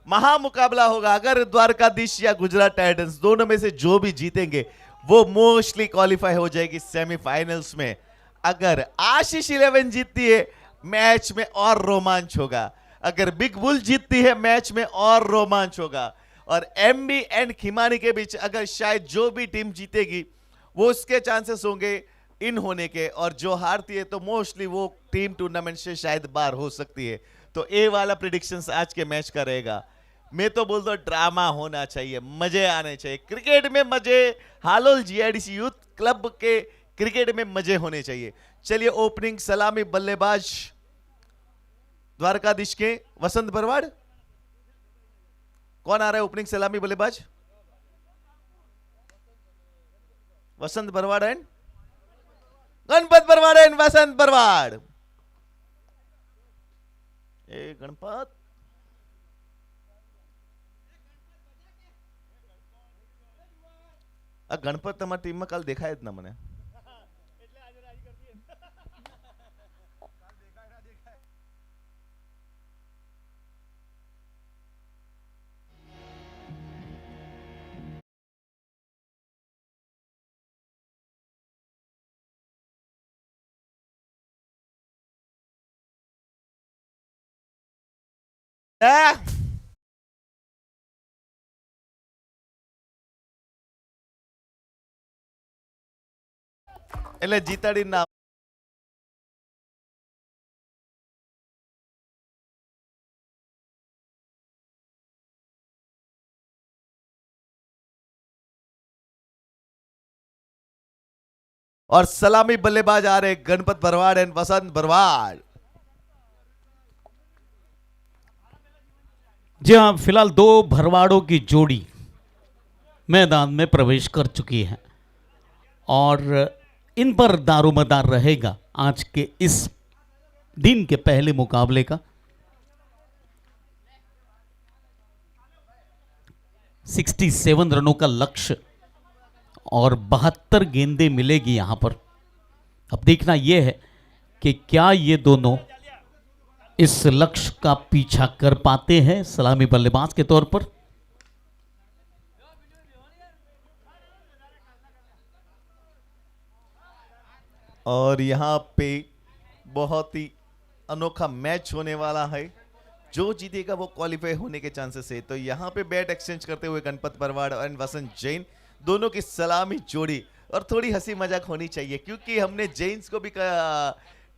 B: महामुकाबला होगा। अगर द्वारकाधीश या गुजरात टाइटंस दोनों में से जो भी जीतेंगे वो मोस्टली क्वालिफाई हो जाएगी सेमीफाइनल्स में। अगर आशीष 11 जीतती है मैच में और रोमांच होगा, अगर बिग बुल जीतती है मैच में और रोमांच होगा, और एमबी एंड खिमानी के बीच अगर शायद जो भी टीम जीतेगी वो उसके चांसेस होंगे इन होने के, और जो हारती है तो मोस्टली वो टीम टूर्नामेंट से शायद बाहर हो सकती है। तो ये वाला प्रिडिक्शंस आज के मैच का रहेगा। मैं तो बोलता हूं ड्रामा होना चाहिए, मजे आने चाहिए क्रिकेट में, मजे हालोल जीआईडीसी यूथ क्लब के क्रिकेट में मजे होने चाहिए। चलिए ओपनिंग सलामी बल्लेबाज द्वारकाधीश के वसंत भरवाड़, कौन आ रहा है ओपनिंग सलामी बल्लेबाज? वसंत भरवाड़ एंड गणपत भरवाड़ एंड वसंत भरवाड़। ए गणपत गणपत તમારી ટીમમાં કાલ દેખાય જ ના મને। એટલે જીતાડી ના और सलामी बल्लेबाज आ रहे गणपत भरवाड़ एंड वसंत भरवाड़।
A: जी हाँ, फिलहाल दो भरवाड़ों की जोड़ी मैदान में प्रवेश कर चुकी है और इन पर दारोमदार रहेगा आज के इस दिन के पहले मुकाबले का। 67 रनों का लक्ष्य और 72 गेंदें मिलेगी यहां पर। अब देखना यह है कि क्या ये दोनों इस लक्ष्य का पीछा कर पाते हैं सलामी बल्लेबाज के तौर पर।
B: और यहां पे बहुत ही अनोखा मैच होने वाला है, जो जीतेगा वो क्वालिफाई होने के चांसेस है। तो यहां पे बैट एक्सचेंज करते हुए गणपत भरवाड़ एंड वसंत जैन दोनों की सलामी जोड़ी, और थोड़ी हंसी मजाक होनी चाहिए क्योंकि हमने जैन्स को भी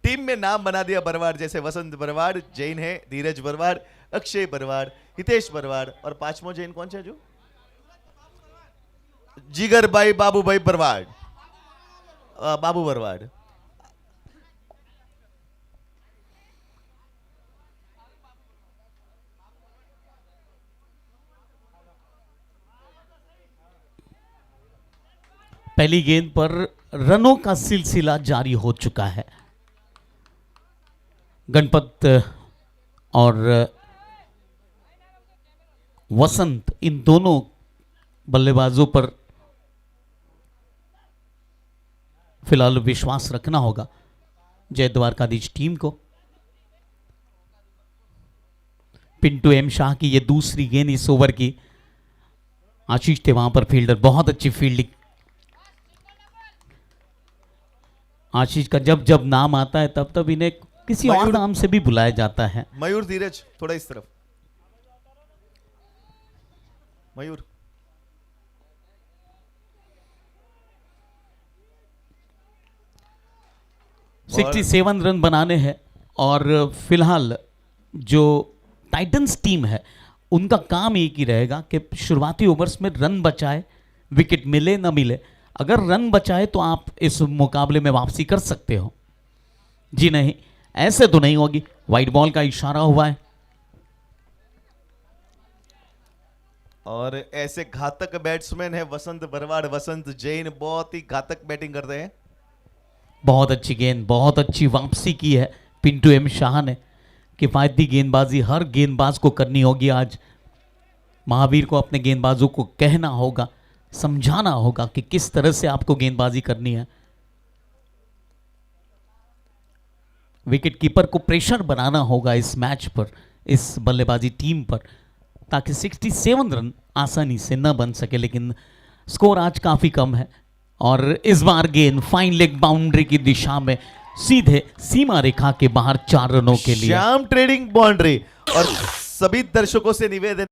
B: टीम में नाम बना दिया भरवाड़ जैसे। वसंत भरवाड़ जैन है, धीरज भरवाड़, अक्षय भरवाड़, हितेश भरवाड़, और पांचवो जैन कौन सा जो जिगर भाई बाबू भाई भरवाड़, बाबू भरवाड़।
A: पहली गेंद पर रनों का सिलसिला जारी हो चुका है। गणपत और वसंत इन दोनों बल्लेबाजों पर फिलहाल विश्वास रखना होगा जय द्वारकाधीश टीम को। पिंटू एम शाह की यह दूसरी गेंद इस ओवर की। आशीष थे वहां पर फील्डर, बहुत अच्छी फील्डिंग। आशीष का जब जब नाम आता है तब तब इन्हें किसी और नाम से भी बुलाया जाता है।
B: मयूर धीरज थोड़ा इस तरफ, मयूर।
A: और 67 रन बनाने हैं और फिलहाल जो टाइटंस टीम है उनका काम एक ही रहेगा कि शुरुआती ओवर्स में रन बचाए, विकेट मिले ना मिले। अगर रन बचाए तो आप इस मुकाबले में वापसी कर सकते हो। जी नहीं, ऐसे तो नहीं होगी। वाइट बॉल का इशारा हुआ है
B: और ऐसे घातक बैट्समैन है वसंत भरवाड़, वसंत जैन, बहुत ही घातक बैटिंग करते हैं।
A: बहुत अच्छी गेंद, बहुत अच्छी वापसी की है पिंटू एम शाह ने। किफायती गेंदबाजी हर गेंदबाज को करनी होगी आज। महावीर को अपने गेंदबाजों को कहना होगा, समझाना होगा कि किस तरह से आपको गेंदबाजी करनी है। विकेट कीपर को प्रेशर बनाना होगा इस मैच पर, इस बल्लेबाजी टीम पर, ताकि 67 रन आसानी से न बन सके। लेकिन स्कोर आज काफ़ी कम है और इस बार गेंद फाइन लेग बाउंड्री की दिशा में सीधे सीमा रेखा के बाहर 4 रनों के लिए।
B: Shyam trading boundary. और सभी दर्शकों से निवेदन,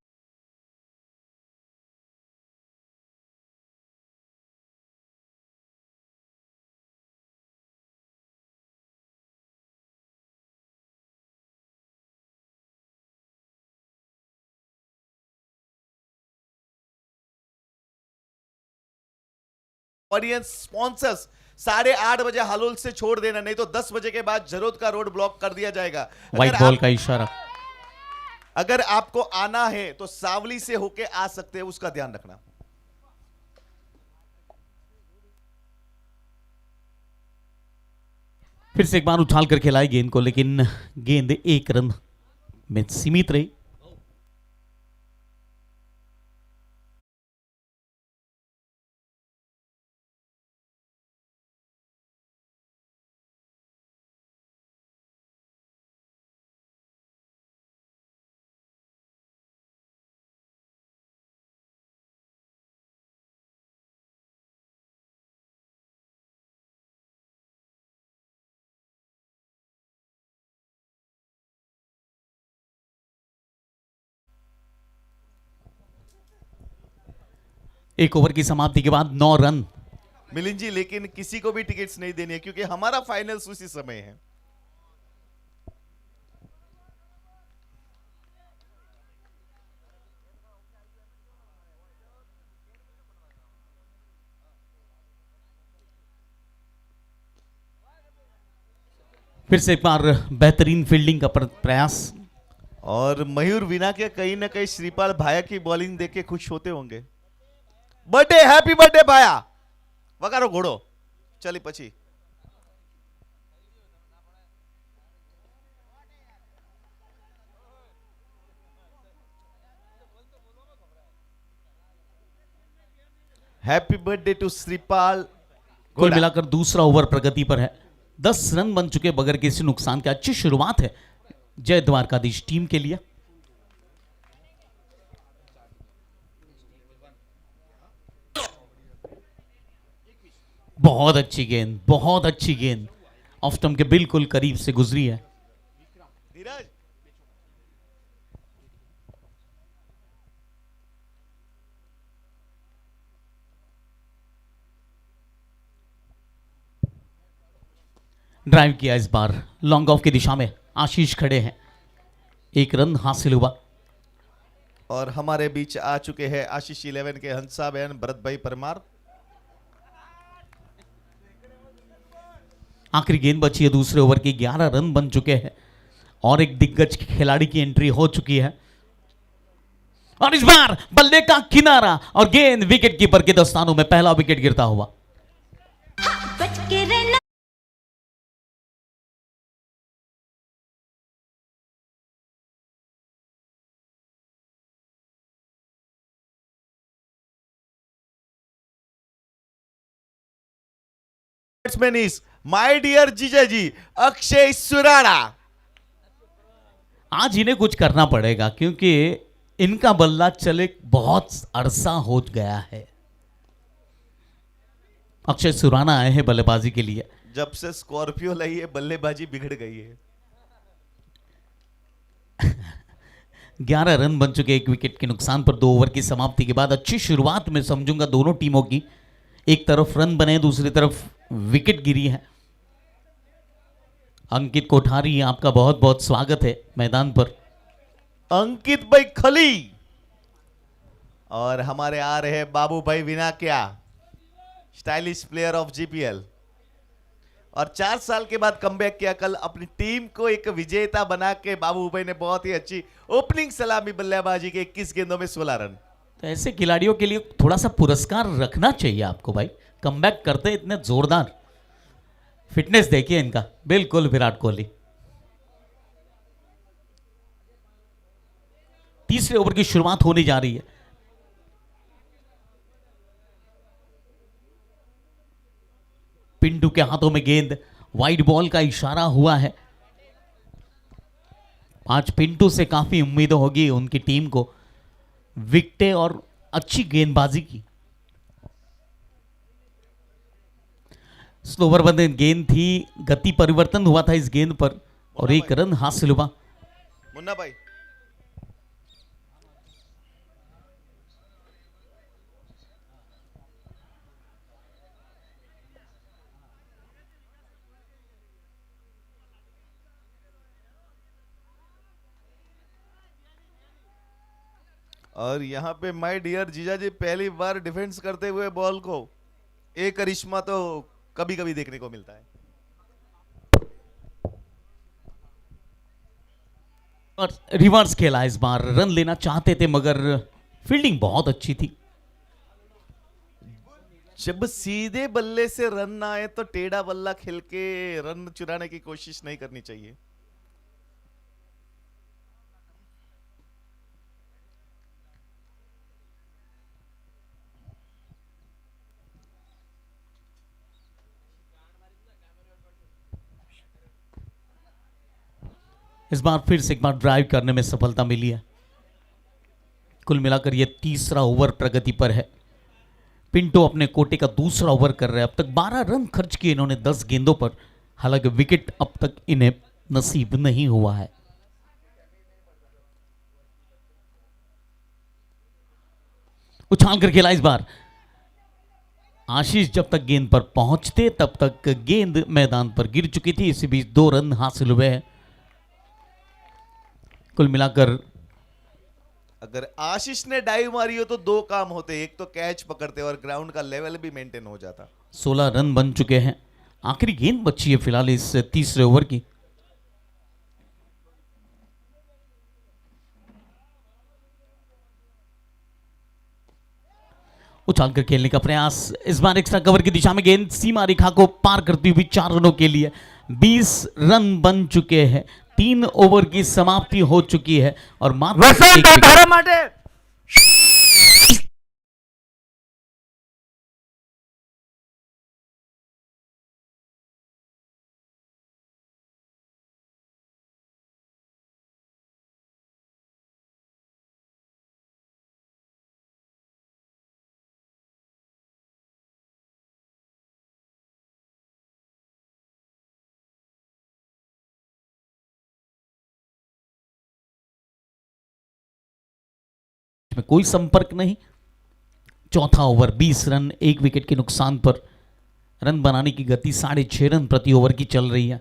B: ऑडियंस स्पॉन्सर्स 8:30 बजे हालोल से छोड़ देना, नहीं तो 10 बजे के बाद जरूरत का रोड ब्लॉक कर दिया जाएगा।
A: व्हाइट बॉल का इशारा।
B: अगर आपको आना है तो सावली से होके आ सकते हैं, उसका ध्यान रखना।
A: फिर से एक बार उछाल कर खिलाई गेंद को, लेकिन गेंद 1 रन में सीमित रही। एक ओवर की समाप्ति के बाद 9 रन।
B: मिलिंद जी, लेकिन किसी को भी टिकट्स नहीं देनी है क्योंकि हमारा फाइनल्स उसी समय है।
A: फिर से एक बार बेहतरीन फील्डिंग का प्रयास।
B: और मयूर वीना के कहीं ना कहीं श्रीपाल भाया की बॉलिंग देख के खुश होते होंगे। बर्थडे, हैप्पी बर्थडे भाया। वगारो घोड़ो चली पची। Happy birthday to Shripal.
A: कुल मिलाकर दूसरा ओवर प्रगति पर है। 10 रन बन चुके बगैर किसी नुकसान के। अच्छी शुरुआत है जय द्वारकाधीश टीम के लिए। बहुत अच्छी गेंद, बहुत अच्छी गेंद ऑफ स्टंप के बिल्कुल करीब से गुजरी है।
B: धीरज,
A: ड्राइव किया इस बार लॉन्ग ऑफ की दिशा में। आशीष खड़े हैं, 1 रन हासिल हुआ।
B: और हमारे बीच आ चुके हैं आशीष 11 के हंसा बहन भरत भाई परमार।
A: आखिरी गेंद बची है दूसरे ओवर की। 11 रन बन चुके हैं और एक दिग्गज खिलाड़ी की एंट्री हो चुकी है। और इस बार बल्ले का किनारा और गेंद विकेट कीपर के दस्तानों में। पहला विकेट गिरता हुआ।
B: बैट्समैन इज माय डियर जीजा जी अक्षय सुराणा।
A: आज इन्हें कुछ करना पड़ेगा क्योंकि इनका बल्ला चले बहुत अरसा हो गया है। अक्षय सुराना आए हैं बल्लेबाजी के लिए।
B: जब से स्कॉर्पियो लाई है बल्लेबाजी बिगड़ गई है।
A: 11 रन बन चुके, 1 विकेट के नुकसान पर 2 ओवर की समाप्ति के बाद। अच्छी शुरुआत में समझूंगा दोनों टीमों की। एक तरफ रन बने, दूसरी तरफ विकेट गिरी है। अंकित कोठारी, आपका बहुत बहुत स्वागत है मैदान पर।
B: अंकित भाई खली। और हमारे आ रहे हैं बाबू भाई विनाकिया, स्टाइलिश प्लेयर ऑफ जीपीएल। और 4 साल के बाद कमबैक किया। कल अपनी टीम को एक विजेता बना के बाबू भाई ने बहुत ही अच्छी ओपनिंग सलामी बल्लेबाजी के 21 गेंदों में 16 रन।
A: तो ऐसे खिलाड़ियों के लिए थोड़ा सा पुरस्कार रखना चाहिए आपको भाई। कमबैक करते इतने जोरदार। फिटनेस देखिए इनका, बिल्कुल विराट कोहली। तीसरे ओवर की शुरुआत होने जा रही है। पिंटू के हाथों में गेंद। वाइड बॉल का इशारा हुआ है आज पिंटू से काफी उम्मीद होगी उनकी टीम को, विकेटें और अच्छी गेंदबाजी की। स्लोवर बंद गेंद थी, गति परिवर्तन हुआ था इस गेंद पर और एक रन हासिल हुआ।
B: मुन्ना भाई और यहाँ पे माय डियर जीजा जी पहली बार डिफेंस करते हुए बॉल को, एक करिश्मा तो कभी कभी देखने को मिलता है।
A: और रिवर्स खेला इस बार, रन लेना चाहते थे मगर फील्डिंग बहुत अच्छी थी।
B: जब सीधे बल्ले से रन ना आए तो टेढ़ा बल्ला खेल के रन चुराने की कोशिश नहीं करनी चाहिए।
A: इस बार फिर से एक बार ड्राइव करने में सफलता मिली है। कुल मिलाकर यह तीसरा ओवर प्रगति पर है। पिंटो अपने कोटे का दूसरा ओवर कर रहे हैं। अब तक 12 रन खर्च किए इन्होंने 10 गेंदों पर, हालांकि विकेट अब तक इन्हें नसीब नहीं हुआ है। उछाल कर खेला इस बार। आशीष जब तक गेंद पर पहुंचते तब तक गेंद मैदान पर गिर चुकी थी। इसी बीच 2 रन हासिल हुए हैं। कुल मिलाकर
B: अगर आशीष ने डाइव मारी हो तो 2 काम होते, एक तो कैच पकड़ते और ग्राउंड का लेवल भी मेंटेन हो जाता।
A: 16 रन बन चुके हैं। आखिरी गेंद बची है फिलहाल इस तीसरे ओवर की। उछालकर खेलने का प्रयास, इस बार एक्स्ट्रा कवर की दिशा में गेंद सीमा रेखा को पार करती हुई 4 रनों के लिए। 20 रन बन चुके हैं। 3 ओवर की समाप्ति हो चुकी है और मात्र एक विकेट। में कोई संपर्क नहीं। चौथा ओवर 20 रन, 1 विकेट के नुकसान पर। रन बनाने की गति 6.5 रन प्रति ओवर की चल रही है।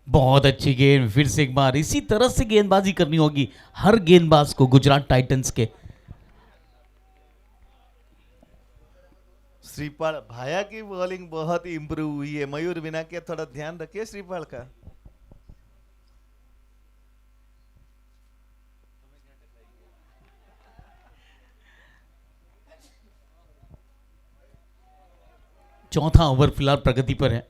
A: बहुत अच्छी गेंद, फिर से एक बार इसी तरह से गेंदबाजी करनी होगी हर गेंदबाज को गुजरात टाइटंस के।
B: श्रीपाल भाया की बॉलिंग बहुत ही इंप्रूव हुई है। मयूर बिना के थोड़ा ध्यान रखिए श्रीपाल का।
A: चौथा ओवर फिलहाल प्रगति पर है।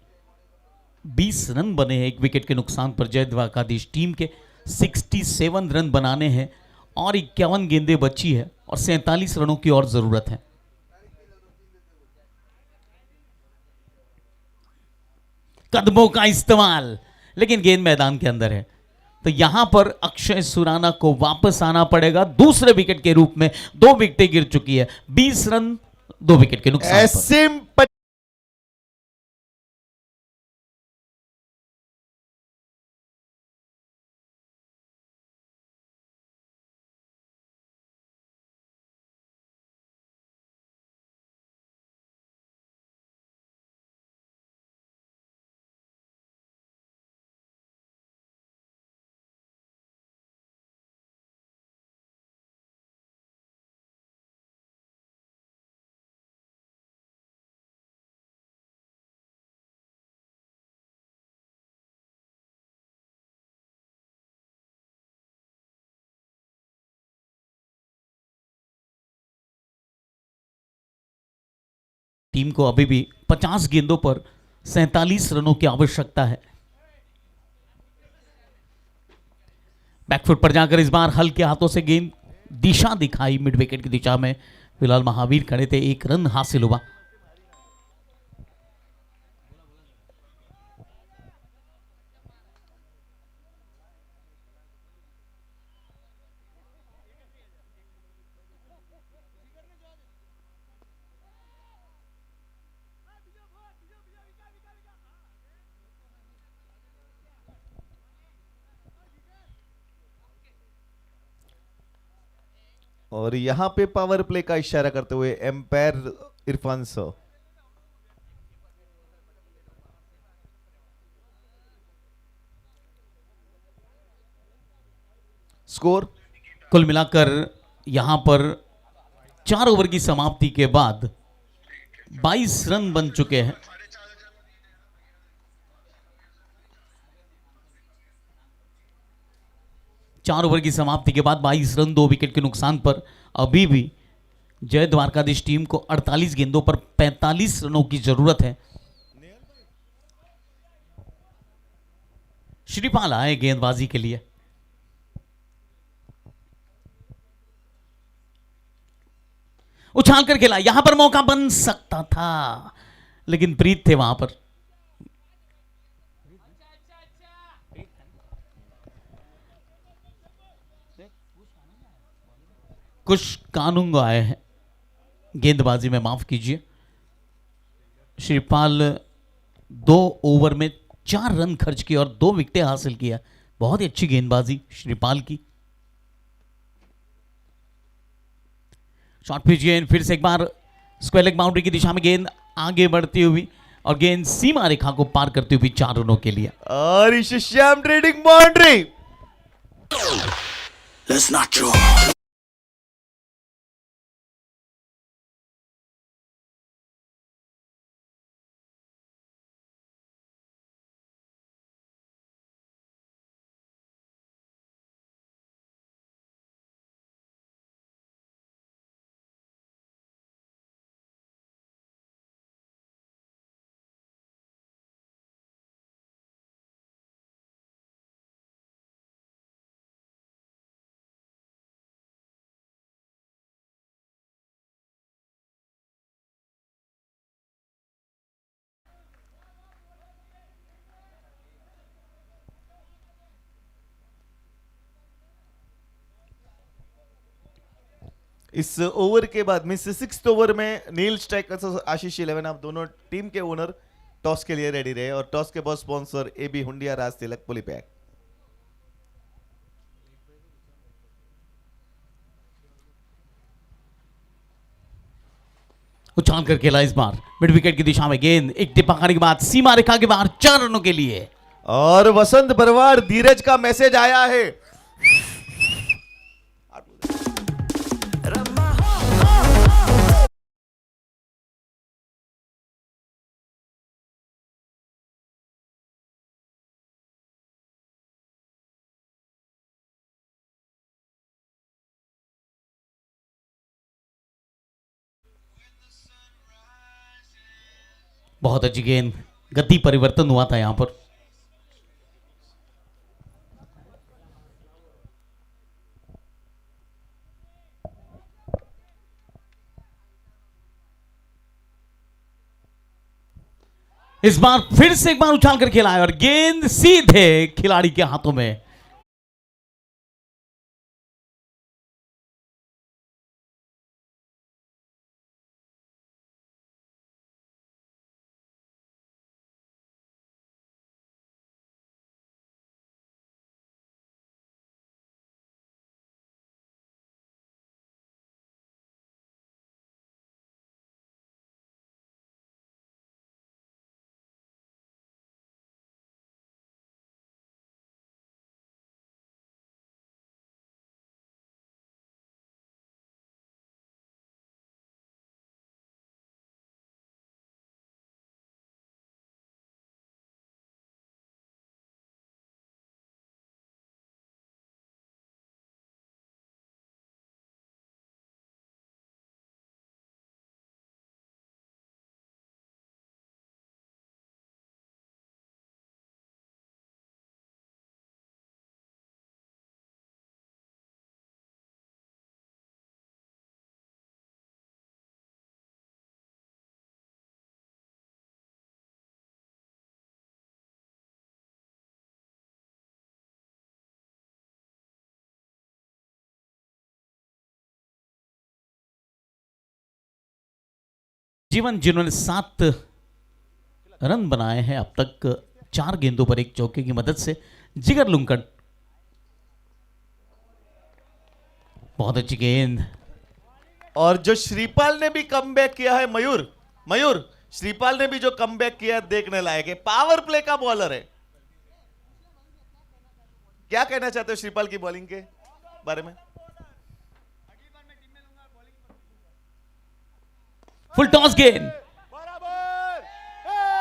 A: 20 रन बने हैं 1 विकेट के नुकसान पर जय द्वारकाधीश टीम के। 67 रन बनाने हैं और 51 गेंदें बची है और 47 रनों की और जरूरत है। कदमों का इस्तेमाल, लेकिन गेंद मैदान के अंदर है, तो यहां पर अक्षय सुराना को वापस आना पड़ेगा। दूसरे विकेट के रूप में 2 विकेटें गिर चुकी है। 20 रन 2 विकेट के नुकसान पर। टीम को अभी भी 50 गेंदों पर 47 रनों की आवश्यकता है। बैकफुट पर जाकर इस बार हल्के हाथों से गेंद दिशा दिखाई मिड विकेट की दिशा में। फिलहाल महावीर खड़े थे, 1 रन हासिल हुआ।
B: और यहां पे पावर प्ले का इशारा करते हुए एम्पायर इरफान सर। स्कोर
A: कुल मिलाकर यहां पर 4 ओवर की समाप्ति के बाद 22 रन बन चुके हैं। चार ओवर की समाप्ति के बाद 22 रन 2 विकेट के नुकसान पर अभी भी जय द्वारकाधीश टीम को 48 गेंदों पर 45 रनों की जरूरत है। श्रीपाल आए गेंदबाजी के लिए। उछाल कर खेला, यहां पर मौका बन सकता था लेकिन प्रीत थे वहां पर। कुछ कानूंग आए हैं गेंदबाजी में, माफ कीजिए। श्रीपाल 2 ओवर में 4 रन खर्च किए और 2 विकेटें हासिल किया। बहुत ही अच्छी गेंदबाजी श्रीपाल की। शॉर्ट पिच गेंद, फिर से एक बार स्क्वायर लेग बाउंड्री की दिशा में गेंद आगे बढ़ती हुई और गेंद सीमा रेखा को पार करती हुई 4 रनों के लिए।
B: और इस Shyam trading boundary.
D: Let's not draw.
B: इस ओवर के बाद मीन 6th ओवर में नील स्ट्राइकर्स आशीष 11 आप दोनों टीम के ओनर टॉस के लिए रेडी रहे और टॉस के बाद स्पॉन्सर एबी हुंडिया राज तिलक पोलीपैक।
A: उछाल कर खेला इस बार मिड विकेट की दिशा में गेंद, एक टिप्पा करने के बाद सीमा रेखा के बाहर 4 रनों के लिए।
B: और वसंत बरवाड़ धीरज का मैसेज आया है।
A: बहुत अच्छी गेंद, गति परिवर्तन हुआ था यहां पर। इस बार फिर से एक बार उछाल कर खेला है और गेंद सीधे खिलाड़ी के हाथों में। जीवन जिन्होंने 7 रन बनाए हैं अब तक 4 गेंदों पर 1 चौके की मदद से, जिगर लुंकन। बहुत अच्छी गेंद,
B: और जो श्रीपाल ने भी कमबैक किया है, मयूर मयूर श्रीपाल ने भी जो कमबैक किया है, देखने लायक है। पावर प्ले का बॉलर है। क्या कहना चाहते हो श्रीपाल की बॉलिंग के बारे में?
A: फुल टॉस गेंद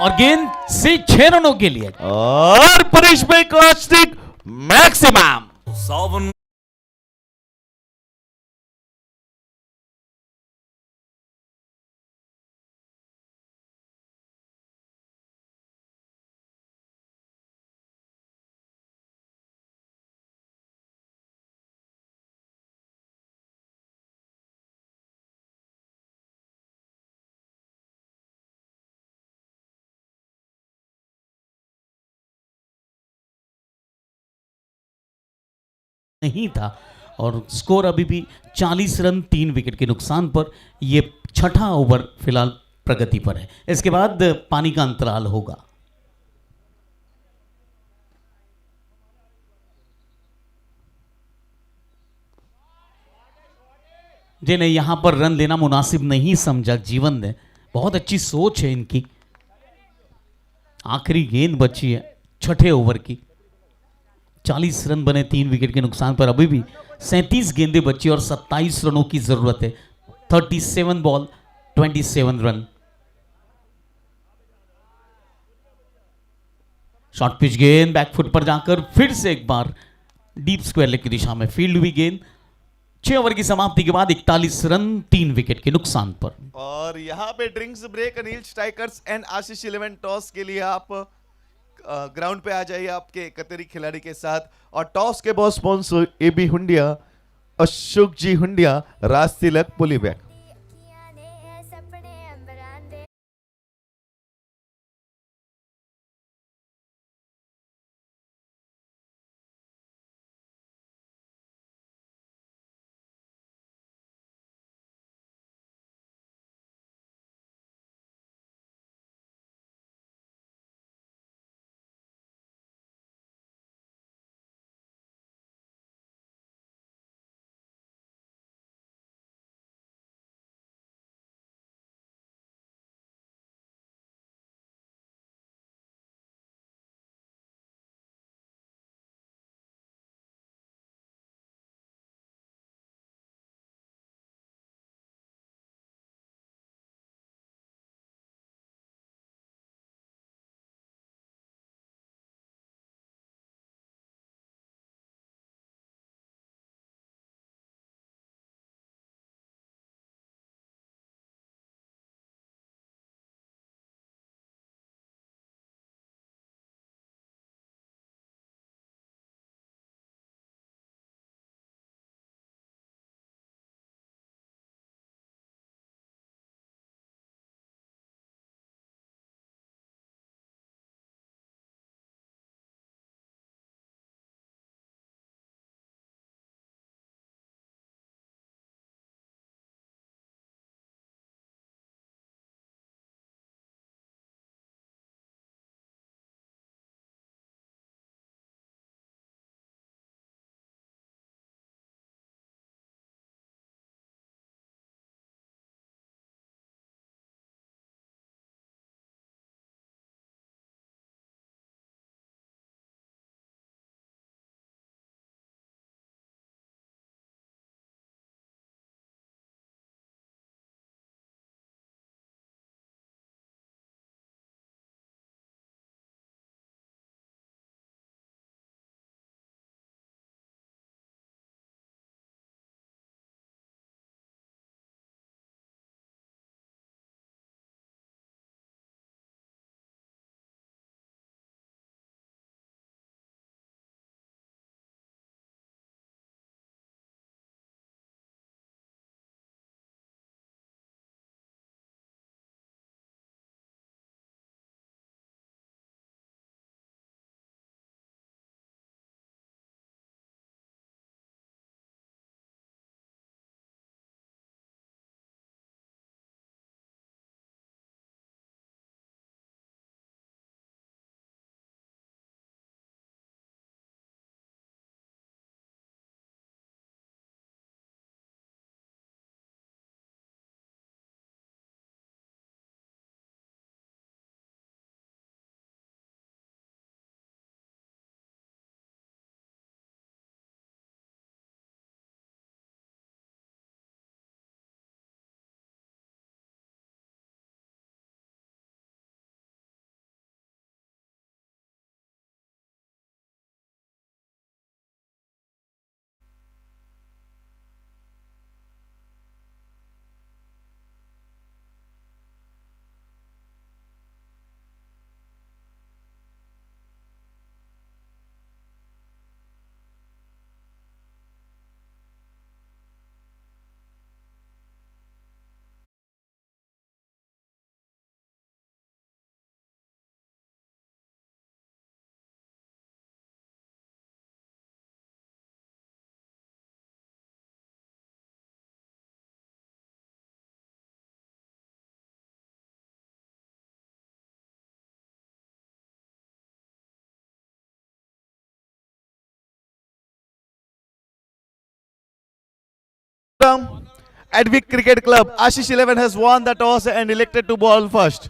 A: और गेंद से 6 रनों के लिए
B: और परेश भाई का स्ट्रिक मैक्सिमम।
A: नहीं था और स्कोर अभी भी 40 रन 3 विकेट के नुकसान पर। यह छठा ओवर फिलहाल प्रगति पर है। इसके बाद पानी का अंतराल होगा। जिन्हें यहां पर रन लेना मुनासिब नहीं समझा जीवन ने। बहुत अच्छी सोच है इनकी। आखिरी गेंद बची है छठे ओवर की। 40 रन बने 3 विकेट के नुकसान पर। अभी भी 37 गेंदें बची और 27 रनों की जरूरत है। 37 बॉल 27 रन। शॉर्ट पिच गेंद बैकफुट पर जाकर फिर से एक बार डीप स्क्वायर लेग की दिशा में फील्ड हुई गेंद। 6 ओवर की समाप्ति के बाद 41 रन 3 विकेट के नुकसान पर।
B: और यहां पे drinks break Anil Strikers and Ashish 11 toss के लिए आप ग्राउंड पे आ जाइए आपके कतरी खिलाड़ी के साथ। और टॉस के boss sponsor AB Hundia, Ashok ji Hundia, Raj Tilak, Polypack. from Advic Cricket Club. Ashish 11 has won the toss and elected to bowl first.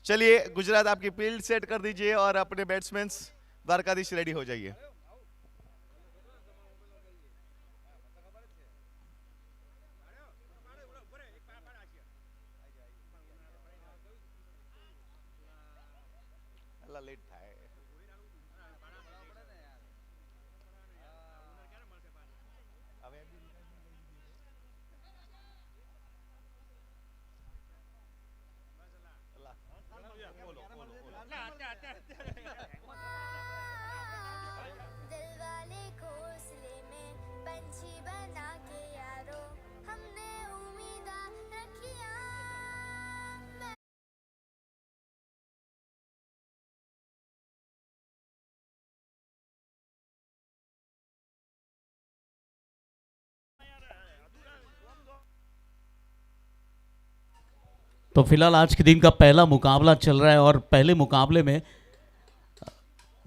B: चलिए गुजरात आपकी फील्ड सेट कर दीजिए और अपने बैट्समैन द्वारकाधीश रेडी हो जाइए. લેટ થાય.
D: दिल वाले घोंसले में पंछी बना के यारो हमने उम्मीदा रखिया.
A: तो फिलहाल आज के दिन का पहला मुकाबला चल रहा है और पहले मुकाबले में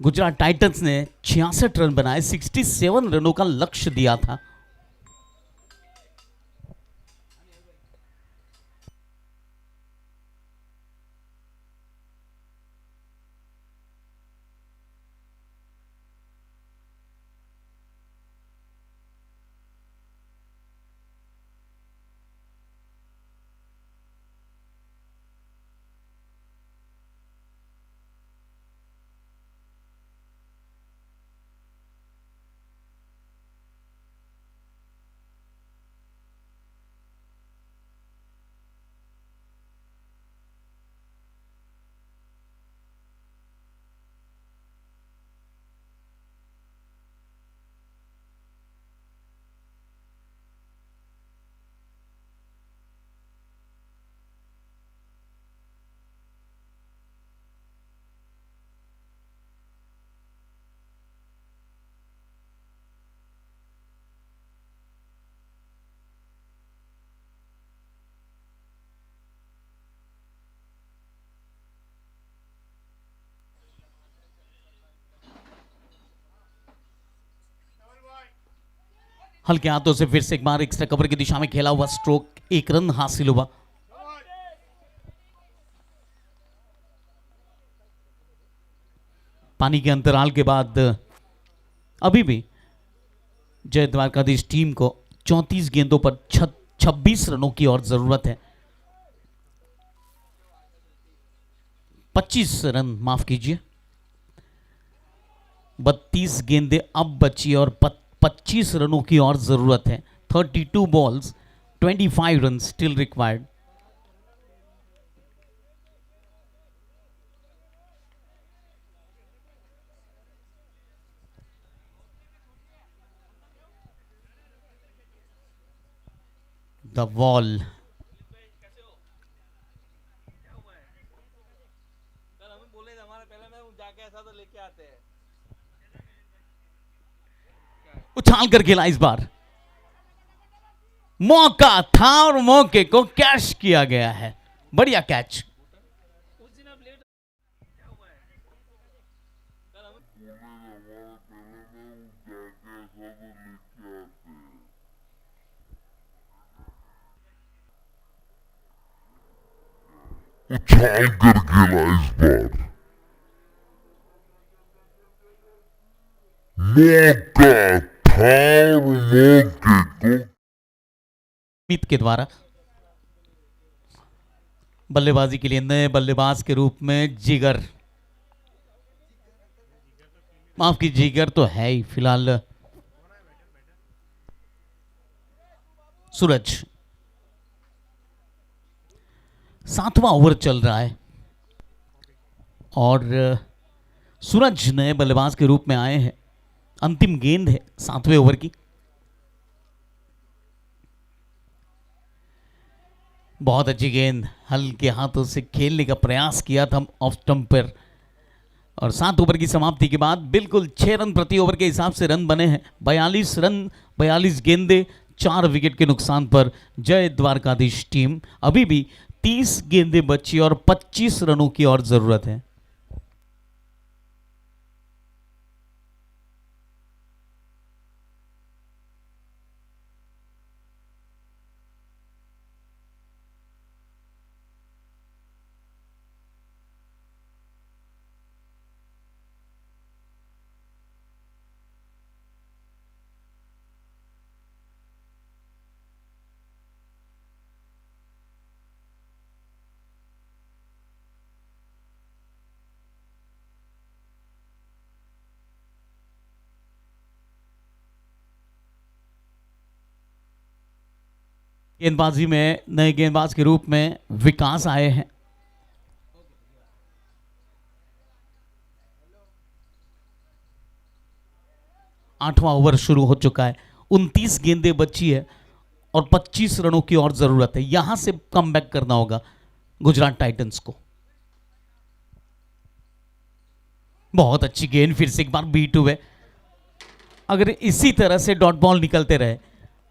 A: गुजरात टाइटंस ने 66 रन बनाए, 67 रनों का लक्ष्य दिया था. हल्के हाथों से फिर से एक बार एक्स्ट्रा कवर की दिशा में खेला हुआ स्ट्रोक, 1 रन हासिल हुआ. पानी के अंतराल के बाद अभी भी जय द्वारकाधीश टीम को 34 गेंदों पर 26 रनों की और जरूरत है. 25 रन माफ कीजिए, 32 गेंदें अब बची और 25 रनों की और जरूरत है. 32 balls, 25 run still required. The wall. उछाल कर खेला इस बार. मौका था और मौके को कैच किया गया है. बढ़िया कैच.
E: उछाल कर खेला इस बार. मौका था और मौके को
A: मीत के द्वारा बल्लेबाजी के लिए नए बल्लेबाज के रूप में जिगर, माफ की जिगर तो है ही फिलहाल, सूरज. 7वां ओवर चल रहा है और सूरज नए बल्लेबाज के रूप में आए हैं. अंतिम गेंद है 7वें ओवर की. बहुत अच्छी गेंद, हल्के हाथों से खेलने का प्रयास किया था ऑफ स्टंप पर. और 7 ओवर की समाप्ति के बाद बिल्कुल 6 रन प्रति ओवर के हिसाब से रन बने हैं. 42 रन, 42 गेंदे, 4 विकेट के नुकसान पर जय द्वारकाधीश टीम. अभी भी 30 गेंदें बची और 25 रनों की और जरूरत है. गेंदबाजी में नए गेंदबाज के रूप में विकास आए हैं। आठवां ओवर शुरू हो चुका है, 29 गेंदें बची है और 25 रनों की और जरूरत है। यहां से कमबैक करना होगा गुजरात टाइटंस को। बहुत अच्छी गेंद, फिर से एक बार बीट हुए। अगर इसी तरह से डॉट बॉल निकलते रहे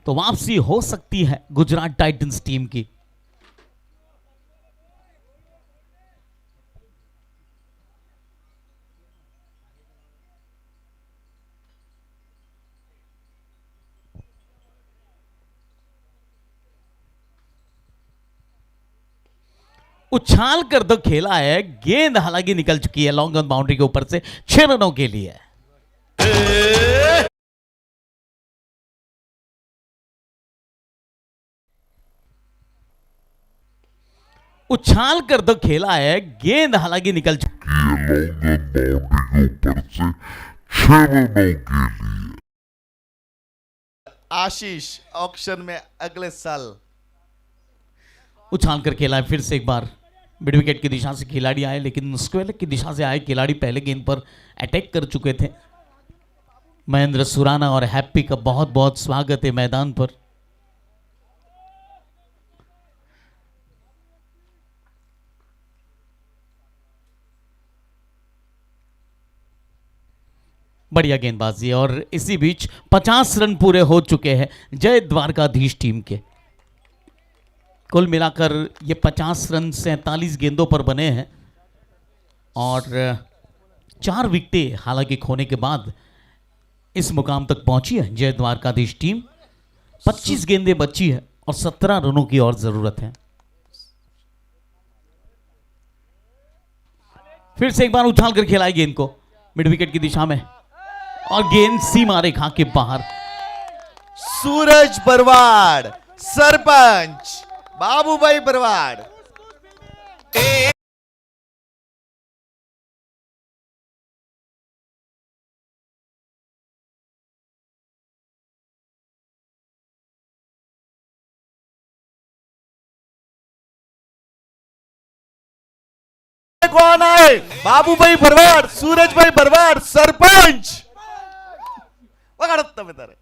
A: तो वापसी हो सकती है गुजरात टाइटंस टीम की। उछाल कर तो खेला है, गेंद हालांकि निकल चुकी है लॉन्ग ऑन बाउंड्री के ऊपर से 6 रनों के लिए। उछाल कर तो खेला है, गेंद हालांकि निकल चुकी
E: ये लॉन्ग बाउंड्री के ऊपर से 6 रनों के लिए।
B: आशीष ऑक्शन में अगले साल।
A: उछाल कर खेला है, फिर से एक बार मिड विकेट की दिशा से खिलाड़ी आए, लेकिन स्क्वेयर की दिशा से आए खिलाड़ी पहले गेंद पर अटैक कर चुके थे। महेंद्र सुराना और हैप्पी का बहुत बहुत स्वागत है मैदान पर। बढ़िया गेंदबाजी, और इसी बीच 50 रन पूरे हो चुके हैं जय द्वारकाधीश टीम के। कुल मिलाकर ये 50 रन 47 गेंदों पर बने हैं और 4 विकेटें हालांकि खोने के बाद इस मुकाम तक पहुंची है जय द्वारकाधीश टीम। 25 गेंदें बची है और 17 रनों की और जरूरत है। फिर से एक बार उछाल कर खेलाई गेंद को मिड विकेट की दिशा में और गेंद सीमा रेखा के बाहर।
B: सूरज बरवाड़, सरपंच बाबूभाई बरवाड़। कौन आए? बाबूभाई बरवाड़, सूरज भाई बरवाड़, सरपंच। वगाड़त बेतारे।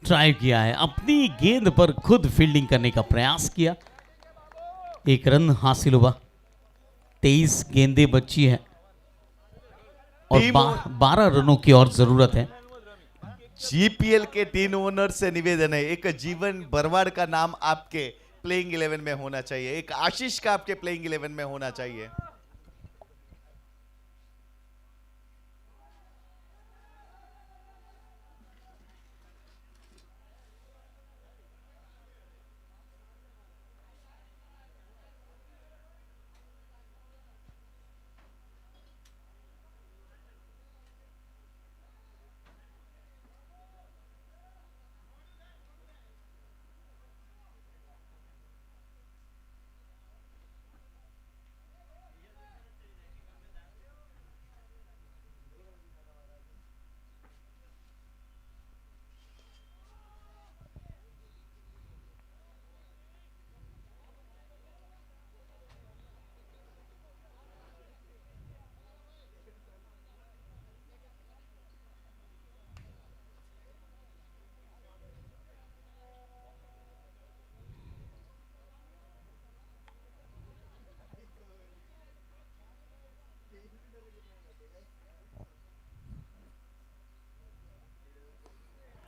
A: ट्राई किया है, अपनी गेंद पर खुद फील्डिंग करने का प्रयास किया। 1 रन हासिल हुआ, 23 गेंदें बची है और 12 रनों की और जरूरत है।
B: जीपीएल के टीम ओनर से निवेदन है, एक जीवन बरवाड़ का नाम आपके प्लेइंग 11 में होना चाहिए, एक आशीष का आपके प्लेइंग 11 में होना चाहिए।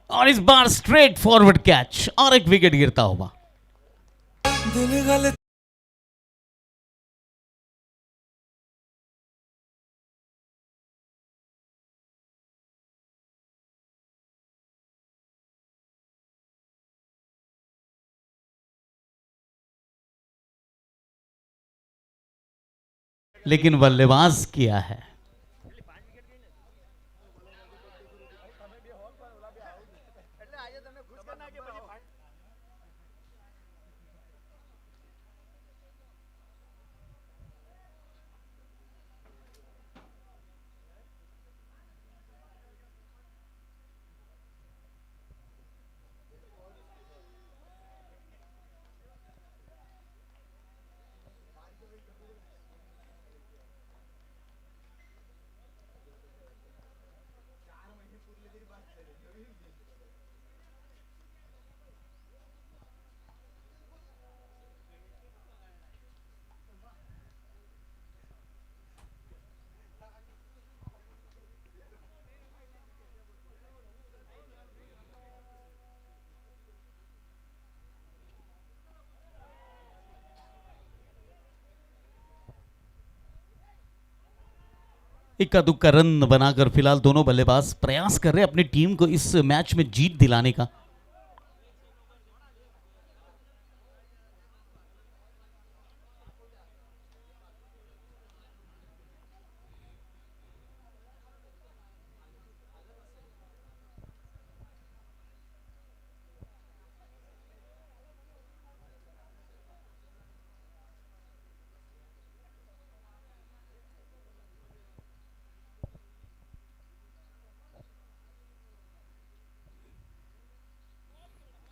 A: और इस बार स्ट्रेट फॉरवर्ड कैच और एक विकेट गिरता हुआ। लेकिन बल्लेबाज किया है। इक्का दुक्का रन बनाकर फिलहाल दोनों बल्लेबाज प्रयास कर रहे हैं अपनी टीम को इस मैच में जीत दिलाने का।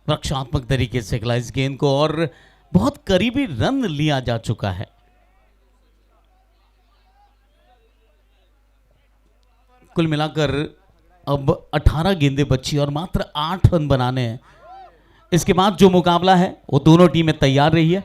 A: रक्षात्मक तरीके से खेला इस गेंद को और बहुत करीबी रन लिया जा चुका है। कुल मिलाकर अब 18 गेंदें बची और मात्र 8 रन बनाने हैं। इसके बाद जो मुकाबला है वो दोनों टीमें तैयार रही है।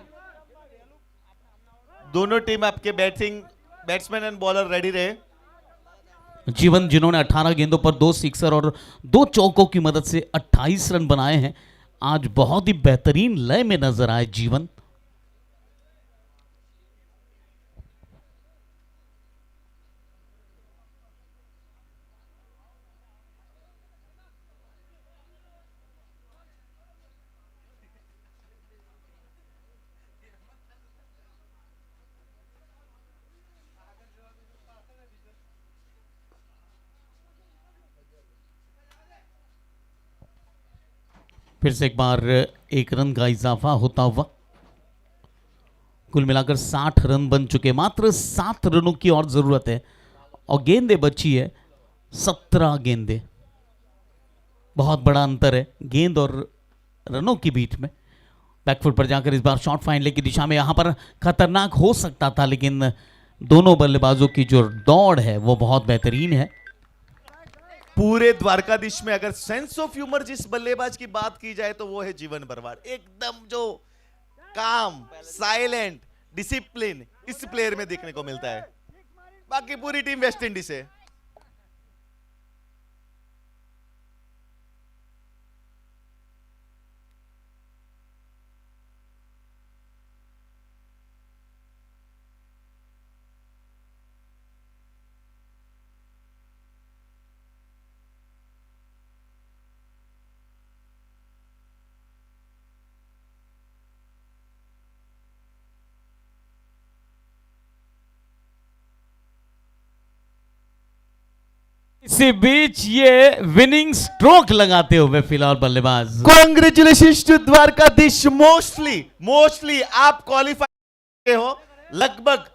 B: दोनों टीम आपके बैट्समैन एंड बॉलर रेडी रहे।
A: जीवन जिन्होंने 18 गेंदों पर 2 सिक्सर और 2 चौकों की मदद से 28 रन बनाए हैं, आज बहुत ही बेहतरीन लय में नजर आए जीवन। फिर से एक बार 1 रन का इजाफा होता हुआ कुल मिलाकर 60 रन बन चुके। मात्र 7 रनों की और जरूरत है और गेंदें बची है 17 गेंदें। बहुत बड़ा अंतर है गेंद और रनों के बीच में। बैकफुट पर जाकर इस बार शॉर्ट फाइनल की दिशा में यहां पर खतरनाक हो सकता था, लेकिन दोनों बल्लेबाजों की जो दौड़ है वो बहुत बेहतरीन है।
B: पूरे द्वारकाधीश में अगर सेंस ऑफ ह्यूमर जिस बल्लेबाज की बात की जाए तो वो है जीवन बरवार। एकदम जो काम, साइलेंट, डिसिप्लिन इस प्लेयर में देखने को मिलता है। बाकी पूरी टीम वेस्ट इंडीज है।
A: इसी बीच ये विनिंग स्ट्रोक लगाते हुए फिलहाल बल्लेबाज
B: कॉन्ग्रेचुलेशन टू द्वारकाधीश। मोस्टली आप क्वालिफाई हो, लगभग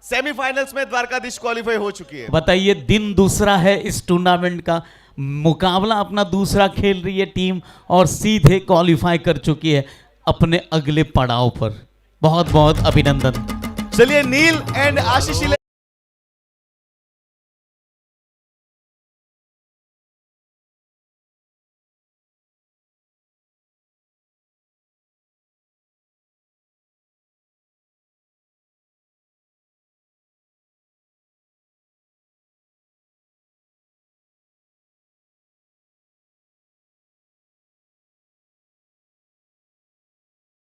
B: सेमीफाइनल्स में द्वारकाधीश क्वालिफाई हो चुकी है।
A: बताइए, दिन दूसरा है इस टूर्नामेंट का, मुकाबला अपना दूसरा खेल रही है टीम और सीधे क्वालिफाई कर चुकी है अपने अगले पड़ाव पर। बहुत बहुत अभिनंदन।
B: चलिए नील एंड आशीष